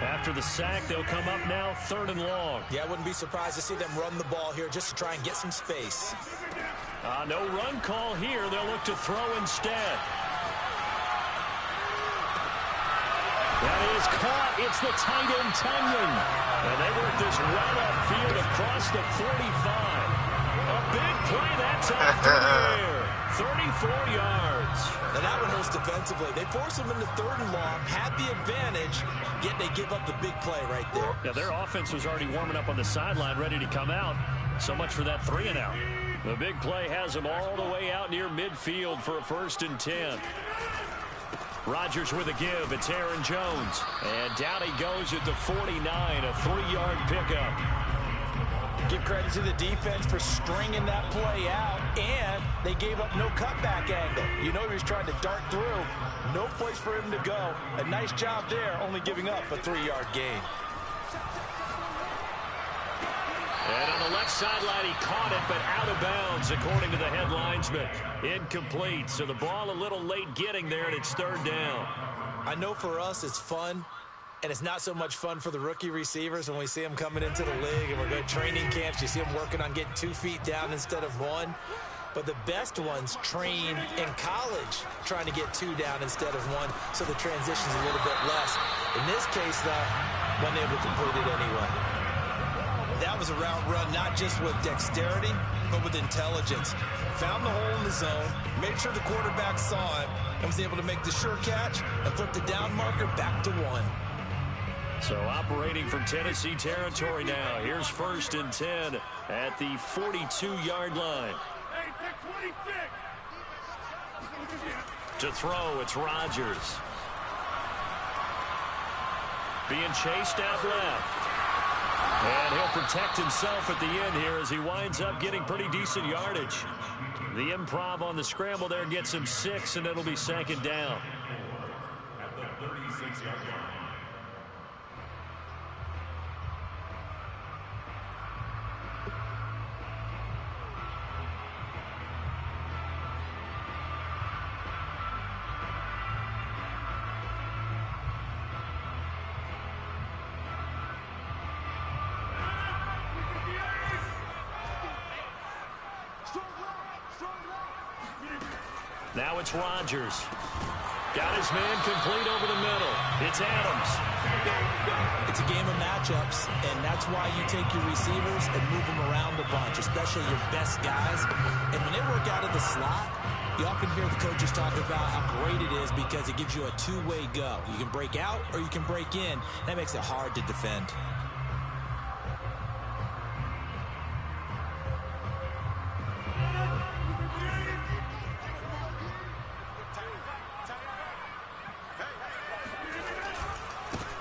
After the sack, they'll come up now 3rd and long. Yeah, I wouldn't be surprised to see them run the ball here just to try and get some space. No run call here. They'll look to throw instead. That is caught. It's the tight end, Tunyon. And they work this right upfield across the 45. A big play that time through the air. 34 yards. Now that one hurts defensively. They force him into 3rd and long, had the advantage, yet they give up the big play right there. Yeah, their offense was already warming up on the sideline, ready to come out. So much for that 3 and out. The big play has them all the way out near midfield for a 1st and 10. Rodgers with a give. It's Aaron Jones. And down he goes at the 49, a 3-yard pickup. Give credit to the defense for stringing that play out, and they gave up no cutback angle. You know he was trying to dart through. No place for him to go. A nice job there, only giving up a 3-yard gain. And on the left sideline, he caught it, but out of bounds, according to the head linesman. Incomplete, so the ball a little late getting there, and it's 3rd down. I know for us it's fun, and it's not so much fun for the rookie receivers when we see them coming into the league and we're going to training camps. You see them working on getting 2 feet down instead of 1. But the best ones train in college trying to get 2 down instead of 1, so the transition's a little bit less. In this case, though, wasn't able to complete it anyway. That was a route run not just with dexterity, but with intelligence. Found the hole in the zone, made sure the quarterback saw it, and was able to make the sure catch and flip the down marker back to 1. So operating from Tennessee territory now. Here's 1st and 10 at the 42-yard line. To throw, it's Rodgers. Being chased out left. And he'll protect himself at the end here as he winds up getting pretty decent yardage. The improv on the scramble there gets him 6, and it'll be 2nd down. At the 36-yard line. Now it's Rodgers. Got his man complete over the middle. It's Adams. It's a game of matchups, and that's why you take your receivers and move them around a bunch, especially your best guys. And when they work out of the slot, you often hear the coaches talk about how great it is because it gives you a 2-way go. You can break out or you can break in. That makes it hard to defend.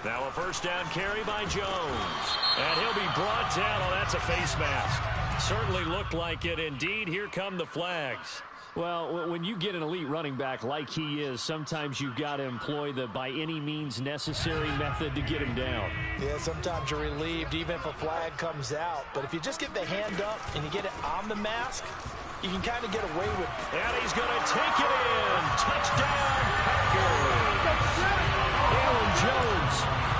Now a 1st down carry by Jones. And he'll be brought down. Oh, that's a face mask. Certainly looked like it. Indeed, here come the flags. Well, when you get an elite running back like he is, sometimes you've got to employ the by any means necessary method to get him down. Yeah, sometimes you're relieved even if a flag comes out. But if you just get the hand up and you get it on the mask, you can kind of get away with it. And he's going to take it in. Touchdown, Packers. Aaron Jones,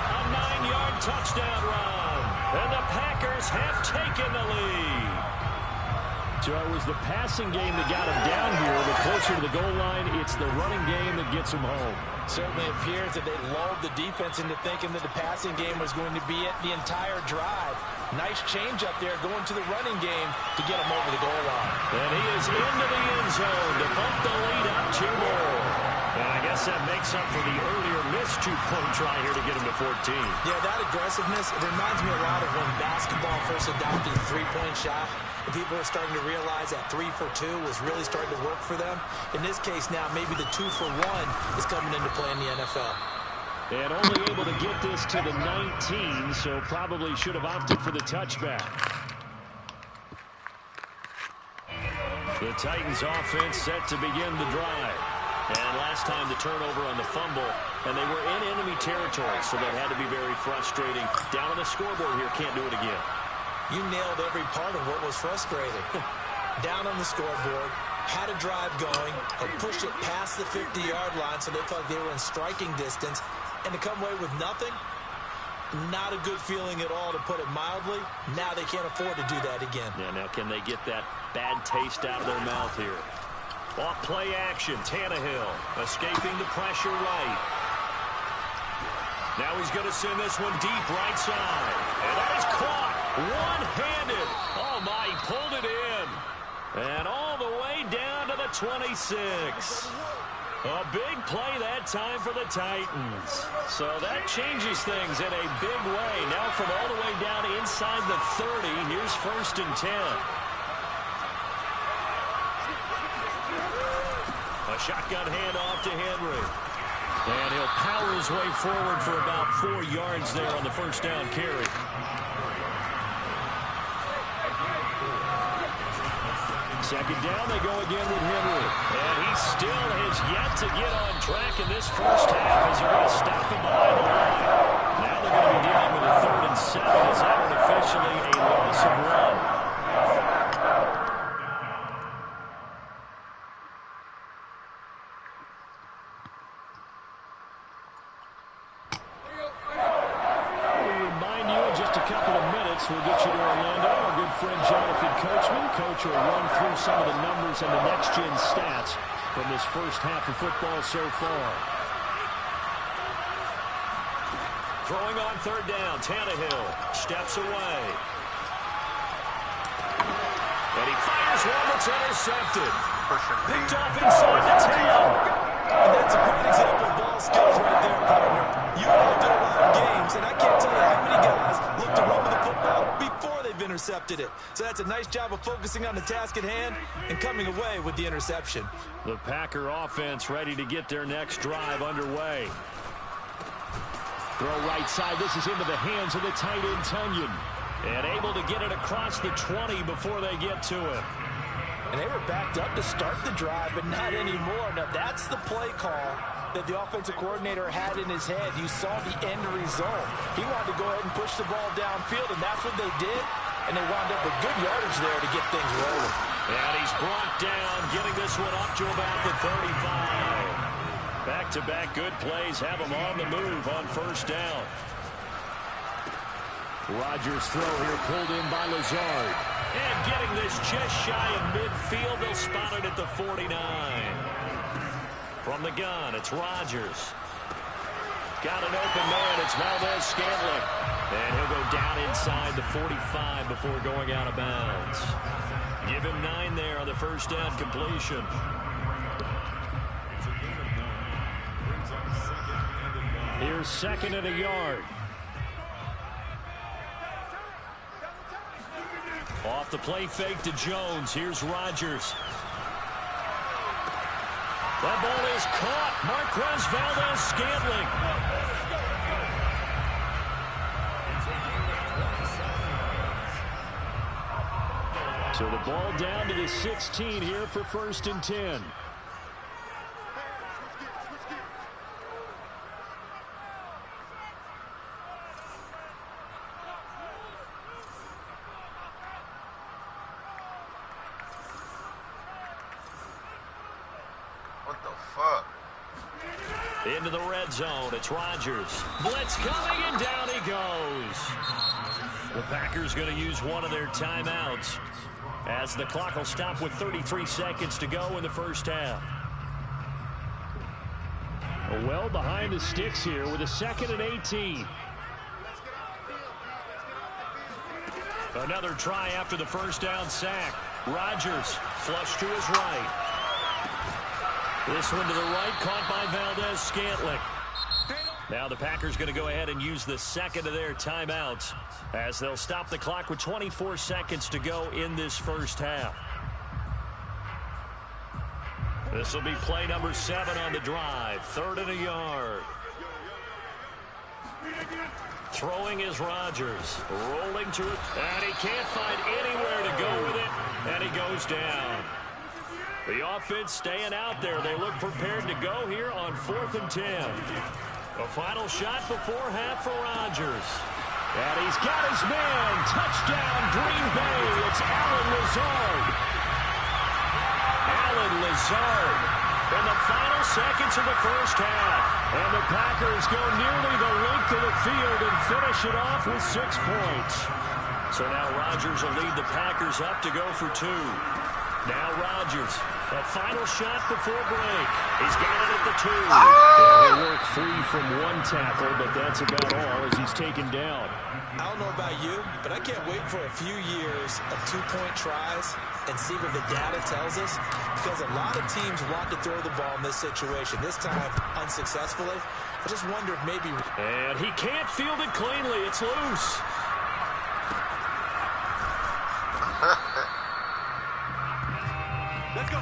a 9-yard touchdown run. And the Packers have taken the lead. So it was the passing game that got him down here, but closer to the goal line, it's the running game that gets him home. Certainly appears that they lulled the defense into thinking that the passing game was going to be it the entire drive. Nice change up there going to the running game to get him over the goal line. And he is into the end zone to bump the lead up 2 more. And I guess that makes up for the earlier missed 2-point try here to get him to 14. Yeah, that aggressiveness, it reminds me a lot of when basketball first adopted the 3-point shot. And people are starting to realize that 3 for 2 was really starting to work for them. In this case now, maybe the 2 for 1 is coming into play in the NFL. And only able to get this to the 19, so probably should have opted for the touchback. The Titans offense set to begin the drive. And last time the turnover on the fumble, and they were in enemy territory, so that had to be very frustrating. Down on the scoreboard here, can't do it again. You nailed every part of what was frustrating. Down on the scoreboard, had a drive going, and pushed it past the 50-yard line so they felt they were in striking distance, and to come away with nothing, not a good feeling at all, to put it mildly. Now they can't afford to do that again. Yeah, now can they get that bad taste out of their mouth here? Off play action, Tannehill escaping the pressure right. Now he's going to send this one deep right side. And that is caught one-handed. Oh, my, he pulled it in. And all the way down to the 26. A big play that time for the Titans. So that changes things in a big way. Now from all the way down inside the 30, here's 1st and 10. A shotgun handoff to Henry. And he'll power his way forward for about 4 yards there on the first down carry. Second down, they go again with Henry. And he still has yet to get on track in this first half as they're going to stop him behind the line. Now they're going to be dealing with a 3rd and 7. Is that one officially a loss of run? We'll remind you in just a couple of minutes, we'll get you to Orlando. Our good friend Jonathan Coachman. Coach will run through some of the numbers and the next-gen stats from this first half of football so far. Throwing on 3rd down, Tannehill steps away. And he fires one that's intercepted. Picked off inside the 10. And that's a great example of ball skills right there, partner. You and I do a lot of games, and I can't tell you how many guys look to run with the football before they've intercepted it. So that's a nice job of focusing on the task at hand and coming away with the interception. The Packer offense ready to get their next drive underway. Throw right side. This is into the hands of the tight end, Tunyon. And able to get it across the 20 before they get to it. And they were backed up to start the drive, but not anymore. Now, that's the play call that the offensive coordinator had in his head. You saw the end result. He wanted to go ahead and push the ball downfield, and that's what they did. And they wound up with good yardage there to get things rolling. And he's brought down, getting this one up to about the 35. Back-to-back good plays have him on the move on 1st down. Rodgers' throw here pulled in by Lazard. And getting this just shy of midfield, they'll spot it at the 49. From the gun, it's Rodgers. Got an open man, it's Valdez-Scantling. And he'll go down inside the 45 before going out of bounds. Give him 9 there on the first down completion. Here's 2nd and a yard. Off the play fake to Jones. Here's Rodgers. That ball is caught. Marquez Valdez-Scantling. So the ball down to the 16 here for 1st and 10. What the fuck? Into the red zone. It's Rodgers. Blitz coming, and down he goes. The Packers going to use one of their timeouts as the clock will stop with 33 seconds to go in the first half. Well behind the sticks here with a 2nd and 18. Another try after the first down sack. Rodgers flush to his right. This one to the right, caught by Valdez-Scantling. Now the Packers going to go ahead and use the 2nd of their timeouts as they'll stop the clock with 24 seconds to go in this first half. This will be play number 7 on the drive. 3rd and a yard. Throwing is Rodgers. Rolling to it. And he can't find anywhere to go with it. And he goes down. The offense staying out there. They look prepared to go here on 4th and 10. A final shot before half for Rodgers. And he's got his man. Touchdown, Green Bay. It's Allen Lazard. Allen Lazard in the final seconds of the first half. And the Packers go nearly the length of the field and finish it off with 6 points. So now Rodgers will lead the Packers up to go for 2. Now Rodgers A final shot before break. He's got it at the 2. He'll work free from one tackle, but that's about all as he's taken down. I don't know about you, but I can't wait for a few years of two-point tries and see what the data tells us, because a lot of teams want to throw the ball in this situation. This time, unsuccessfully. I just wonder if maybe... And he can't field it cleanly. It's loose. Let's go.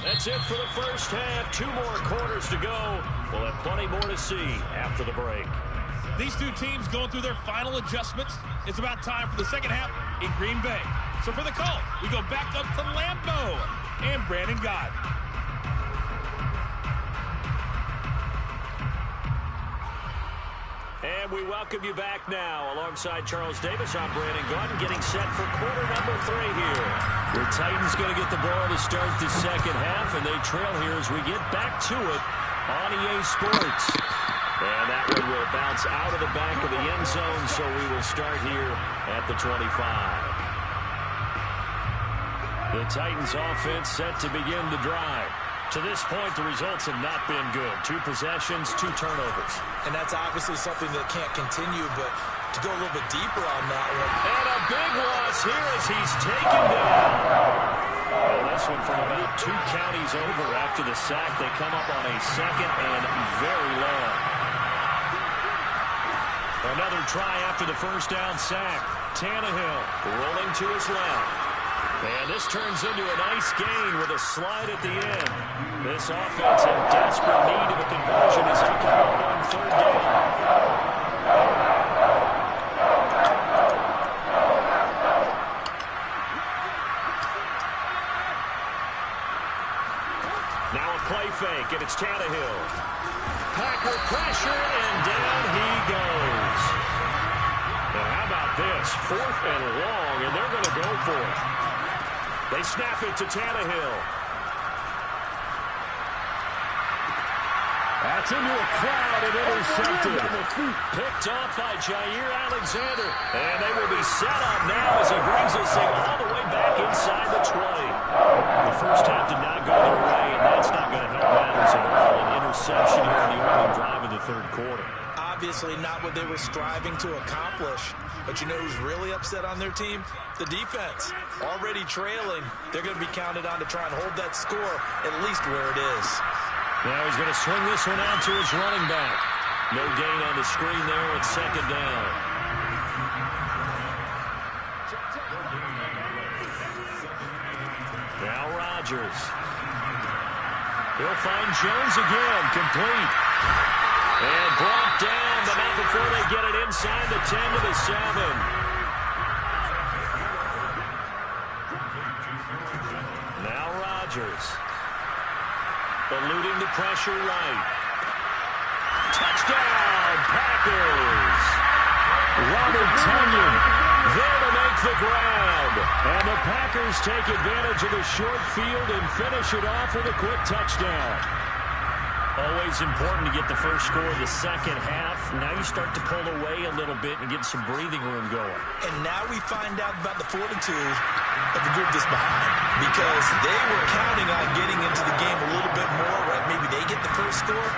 That's it for the first half. 2 more quarters to go. We'll have plenty more to see after the break. These two teams going through their final adjustments. It's about time for the second half in Green Bay. So for the call, we go back up to Lambeau and Brandon Gott. And we welcome you back now. Alongside Charles Davis, I'm Brandon Gordon, getting set for quarter number 3 here. The Titans going to get the ball to start the second half, and they trail here as we get back to it on EA Sports. And that one will bounce out of the back of the end zone, so we will start here at the 25. The Titans offense set to begin the drive. To this point, the results have not been good. 2 possessions, 2 turnovers. And that's obviously something that can't continue, but to go a little bit deeper on that one. And a big loss here as he's taken down. Well, this one from about 2 counties over after the sack. They come up on a second and very long. Another try after the first down sack. Tannehill rolling to his left. And this turns into a nice gain with a slide at the end. This offense in desperate need of a conversion as they come up on 3rd down. Now a play fake, and it's Tannehill. Packer pressure, and down he goes. And how about this? 4th and long, and they're going to go for it. They snap it to Tannehill. That's into a crowd and intercepted. Picked off by Jair Alexander. And they will be set up now as he brings this thing all the way back inside the 20. The first half did not go their way, and that's not going to help matters at all. An interception here in the opening drive of the 3rd quarter. Obviously not what they were striving to accomplish. But you know who's really upset on their team? The defense. Already trailing. They're going to be counted on to try and hold that score at least where it is. Now he's going to swing this one out to his running back. No gain on the screen there at 2nd down. Now Rodgers. He'll find Jones again. Complete. And brought down, but not before they get it inside the 10 to the 7. Now Rodgers. Eluding the pressure right. Touchdown, Packers. Robert Tonyan there to make the grab. And the Packers take advantage of the short field and finish it off with a quick touchdown. Always important to get the first score of the second half. Now you start to pull away a little bit and get some breathing room going. And now we find out about the fortitude of the group that's behind, because they were counting on getting into the game a little bit more, right? Maybe they get the first score.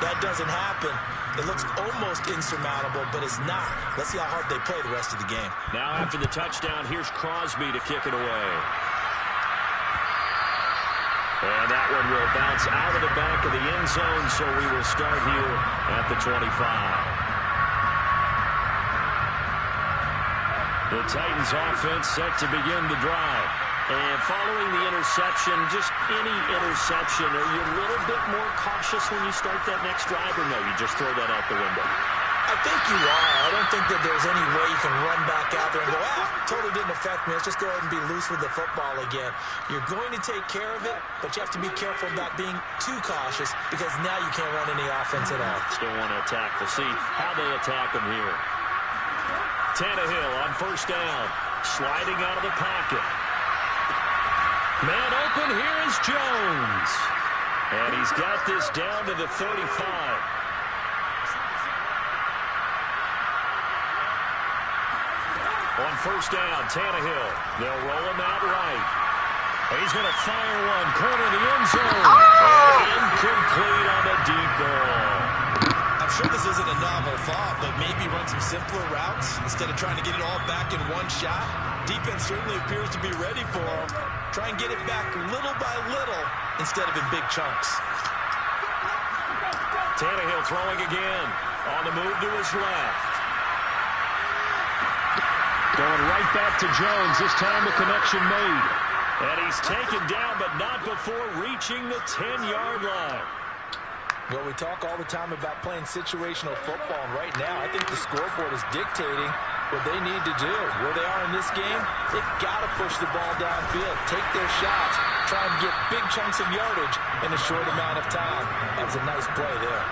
That doesn't happen. It looks almost insurmountable, but it's not. Let's see how hard they play the rest of the game. Now after the touchdown, here's Crosby to kick it away. And that one will bounce out of the back of the end zone, so we will start here at the 25. The Titans offense set to begin the drive. And following the interception, just any interception, are you a little bit more cautious when you start that next drive, or no, you just throw that out the window? I think you are. I don't think that there's any way you can run back out there and go, totally didn't affect me. Let's just go ahead and be loose with the football again. You're going to take care of it, but you have to be careful about being too cautious, because now you can't run any offense at all. Still want to attack. We'll see how they attack them here. Tannehill on first down, sliding out of the pocket. Man open, here is Jones. And he's got this down to the 35. On first down, Tannehill. They'll roll him out right. He's going to fire one, corner of the end zone. And incomplete on the deep ball. I'm sure this isn't a novel thought, but maybe run some simpler routes instead of trying to get it all back in one shot. Defense certainly appears to be ready for him. Try and get it back little by little instead of in big chunks. Tannehill throwing again. On the move to his left. Going right back to Jones. This time the connection made. And he's taken down, but not before reaching the 10-yard line. Well, we talk all the time about playing situational football, and right now I think the scoreboard is dictating what they need to do. Where they are in this game, they've got to push the ball downfield, take their shots, try and get big chunks of yardage in a short amount of time. That was a nice play there.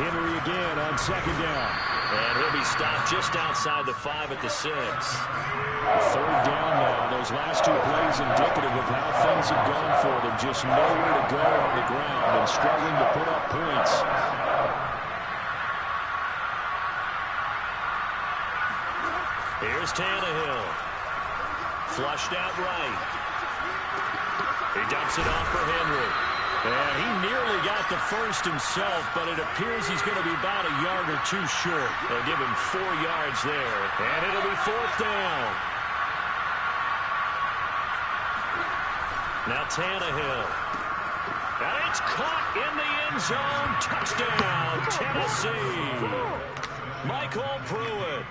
Henry again on second down. And he'll be stopped just outside the 5 at the 6. Third down now. Those last two plays indicative of how things have gone for them. Just nowhere to go on the ground and struggling to put up points. Here's Tannehill. Flushed out right. He dumps it off for Henry. And he nearly got the first himself, but it appears he's going to be about a yard or two short. They'll give him 4 yards there, and it'll be 4th down. Now Tannehill. And it's caught in the end zone. Touchdown, Tennessee. Michael Pruitt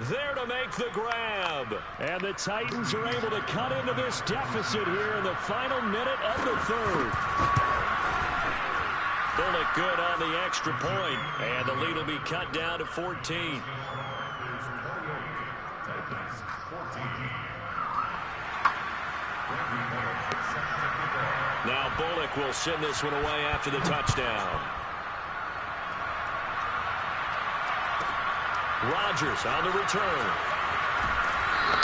there to make the grab. And the Titans are able to cut into this deficit here in the final minute of the third. Bullock good on the extra point, and the lead will be cut down to 14. Now Bullock will send this one away after the touchdown. Rodgers on the return.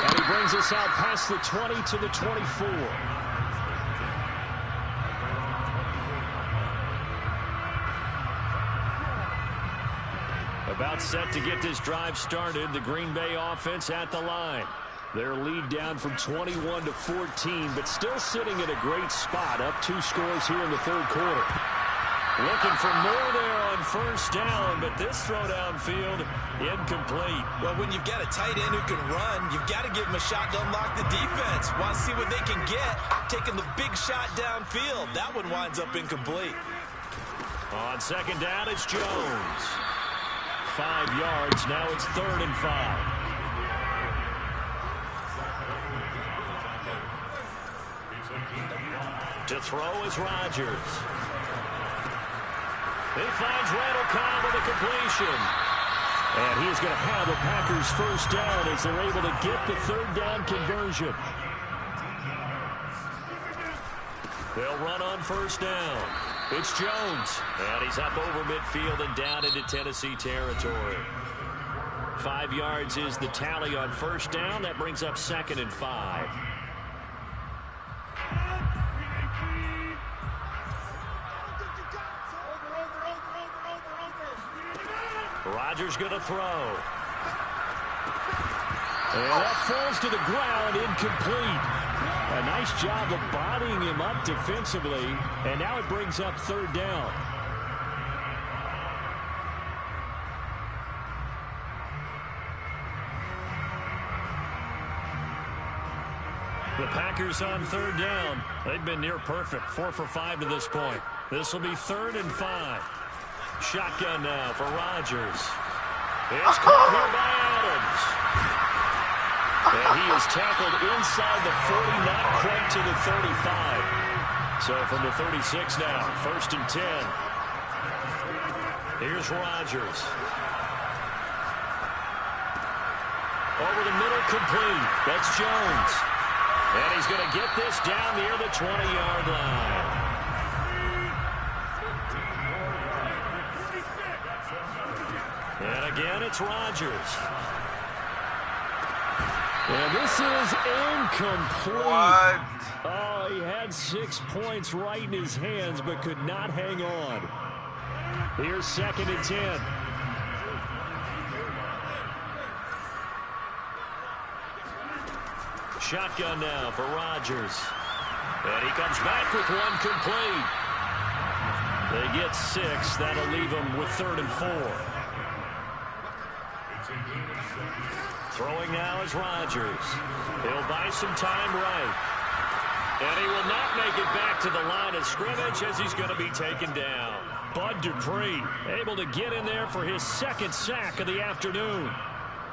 And he brings us out past the 20 to the 24. About set to get this drive started. The Green Bay offense at the line. Their lead down from 21 to 14, but still sitting at a great spot. Up 2 scores here in the third quarter. Looking for more there on first down, but this throw downfield incomplete. Well, when you've got a tight end who can run, you've got to give him a shot to unlock the defense. Want to see what they can get, taking the big shot downfield. That one winds up incomplete. On second down, it's Jones. 5 yards. Now it's 3rd and 5. To throw is Rodgers. He finds Randall Cobb with a completion. And he is going to have the Packers first down as they're able to get the 3rd down conversion. They'll run on first down. It's Jones. And he's up over midfield and down into Tennessee territory. 5 yards is the tally on first down. That brings up 2nd and 5. Rodgers going to throw. And that falls to the ground, incomplete. A nice job of bodying him up defensively, and now it brings up 3rd down. The Packers on 3rd down. They've been near perfect. 4 for 5 to this point. This will be 3rd and 5. Shotgun now for Rodgers. It's caught here by Adams. And he is tackled inside the 40, not quite to the 35. So from the 36 now, 1st and 10. Here's Rodgers. Over the middle, complete. That's Jones. And he's going to get this down near the 20-yard line. And again, it's Rodgers. And this is incomplete. What? Oh, he had 6 points right in his hands, but could not hang on. Here's 2nd and 10. shotgun now for Rodgers. And he comes back with one complete. They get 6. That'll leave them with 3rd and 4. Throwing now is Rodgers. He'll buy some time right. And he will not make it back to the line of scrimmage as he's going to be taken down. Bud Dupree able to get in there for his 2nd sack of the afternoon.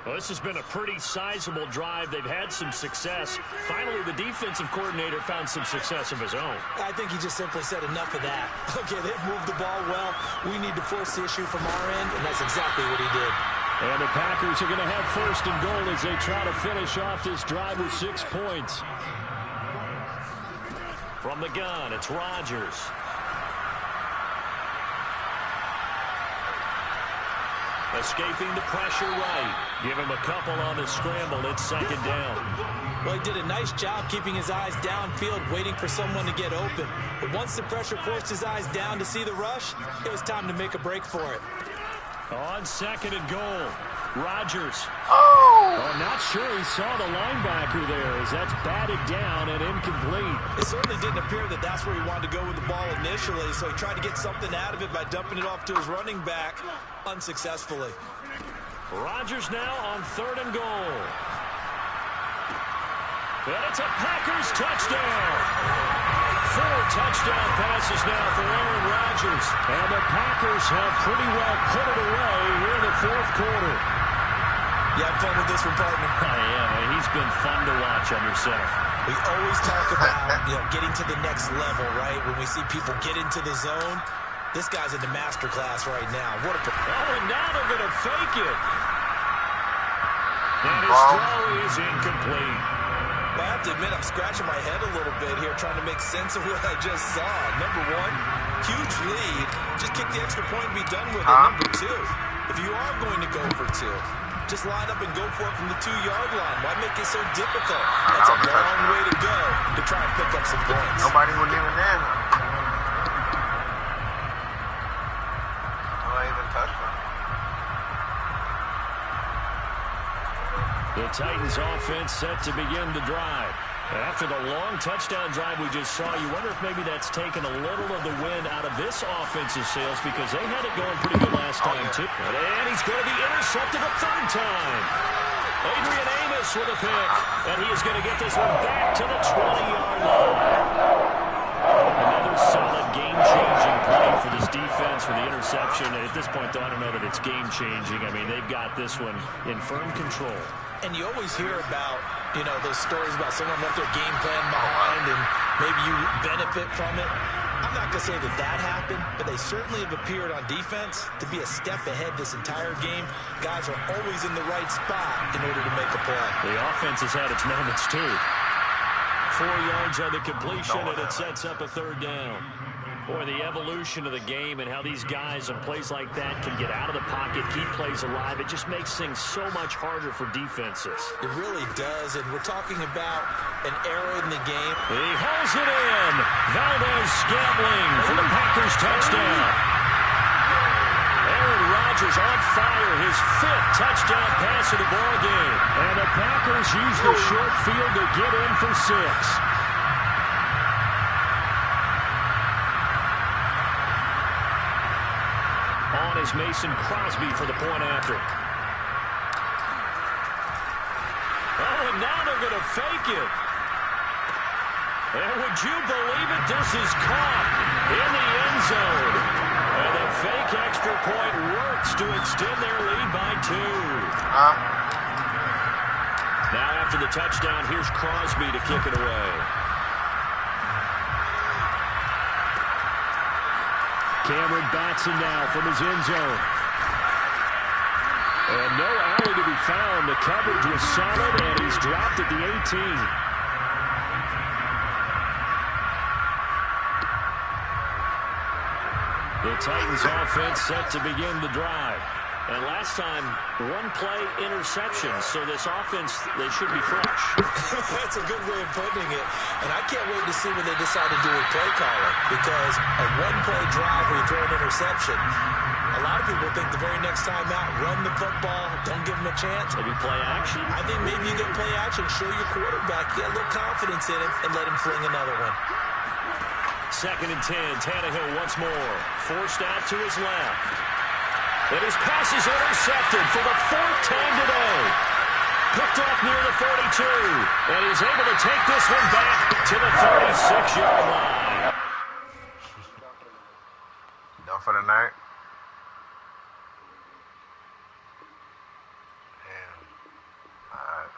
Well, this has been a pretty sizable drive. They've had some success. Finally, the defensive coordinator found some success of his own. I think he just simply said enough of that. Okay, they've moved the ball well. We need to force the issue from our end, and that's exactly what he did. And the Packers are going to have 1st and goal as they try to finish off this drive with 6 points. From the gun, it's Rodgers. Escaping the pressure right. Give him a couple on the scramble. It's 2nd down. Well, he did a nice job keeping his eyes downfield, waiting for someone to get open. But once the pressure forced his eyes down to see the rush, it was time to make a break for it. On 2nd and goal, Rodgers. Oh, not sure he saw the linebacker there as that's batted down and incomplete. It certainly didn't appear that that's where he wanted to go with the ball initially, so he tried to get something out of it by dumping it off to his running back unsuccessfully. Rodgers now on 3rd and goal. And it's a Packers touchdown. 4 touchdown passes now for Aaron Rodgers. And the Packers have pretty well put it away here in the 4th quarter. You having fun with this one, partner? I am. He's been fun to watch under center. We always talk about getting to the next level, right? When we see people get into the zone, this guy's in the master class right now. What a... Oh, and now they're going to fake it. And his throw is incomplete. Well, I have to admit, I'm scratching my head a little bit here trying to make sense of what I just saw. Number 1, huge lead. Just kick the extra point and be done with it. Number 2, if you are going to go for 2, just line up and go for it from the 2-yard line. Why make it so difficult? That's a long way to go to try and pick up some points. Nobody was even in. Nobody even touched him. The Titans offense set to begin the drive. After the long touchdown drive we just saw, you wonder if maybe that's taken a little of the wind out of this offensive sails because they had it going pretty good last time, too. And he's going to be intercepted a 3rd time. Adrian Amos with a pick. And he is going to get this one back to the 20-yard line. Another solid game-changing play for this defense for the interception. And at this point, though, I don't know that it's game-changing. I mean, they've got this one in firm control. And you always hear about, those stories about someone left their game plan behind and maybe you benefit from it. I'm not going to say that happened, but they certainly have appeared on defense to be a step ahead this entire game. Guys are always in the right spot in order to make a play. The offense has had its moments, too. 4 yards on the completion, and it sets up a 3rd down. Boy, the evolution of the game and how these guys on plays like that can get out of the pocket, keep plays alive, it just makes things so much harder for defenses. It really does, and we're talking about an era in the game. He hauls it in. Valdez-Scantling for the Packers touchdown. Aaron Rodgers on fire, his 5th touchdown pass of the ball game. And the Packers use the short field to get in for 6. Is Mason Crosby for the point after. Oh, and now they're going to fake it. And would you believe it? This is caught in the end zone. And the fake extra point works to extend their lead by 2. Now after the touchdown, here's Crosby to kick it away. Cameron Batson now from his end zone. And no alley to be found. The coverage was solid, and he's dropped at the 18. The Titans offense set to begin the drive. And last time, 1-play interception. So this offense, they should be fresh. That's a good way of putting it. And I can't wait to see what they decide to do with play calling. Because a 1-play drive where you throw an interception, A lot of people think the very next time out, run the football, don't give him a chance. Maybe play action? I think maybe you go play action, show your quarterback, get a little confidence in him, and let him fling another one. 2nd and 10, Tannehill once more. Forced out to his left. And his pass is intercepted for the 4th time today. Picked off near the 42. And he's able to take this one back to the 36-yard line. Done for the night? Damn. All right.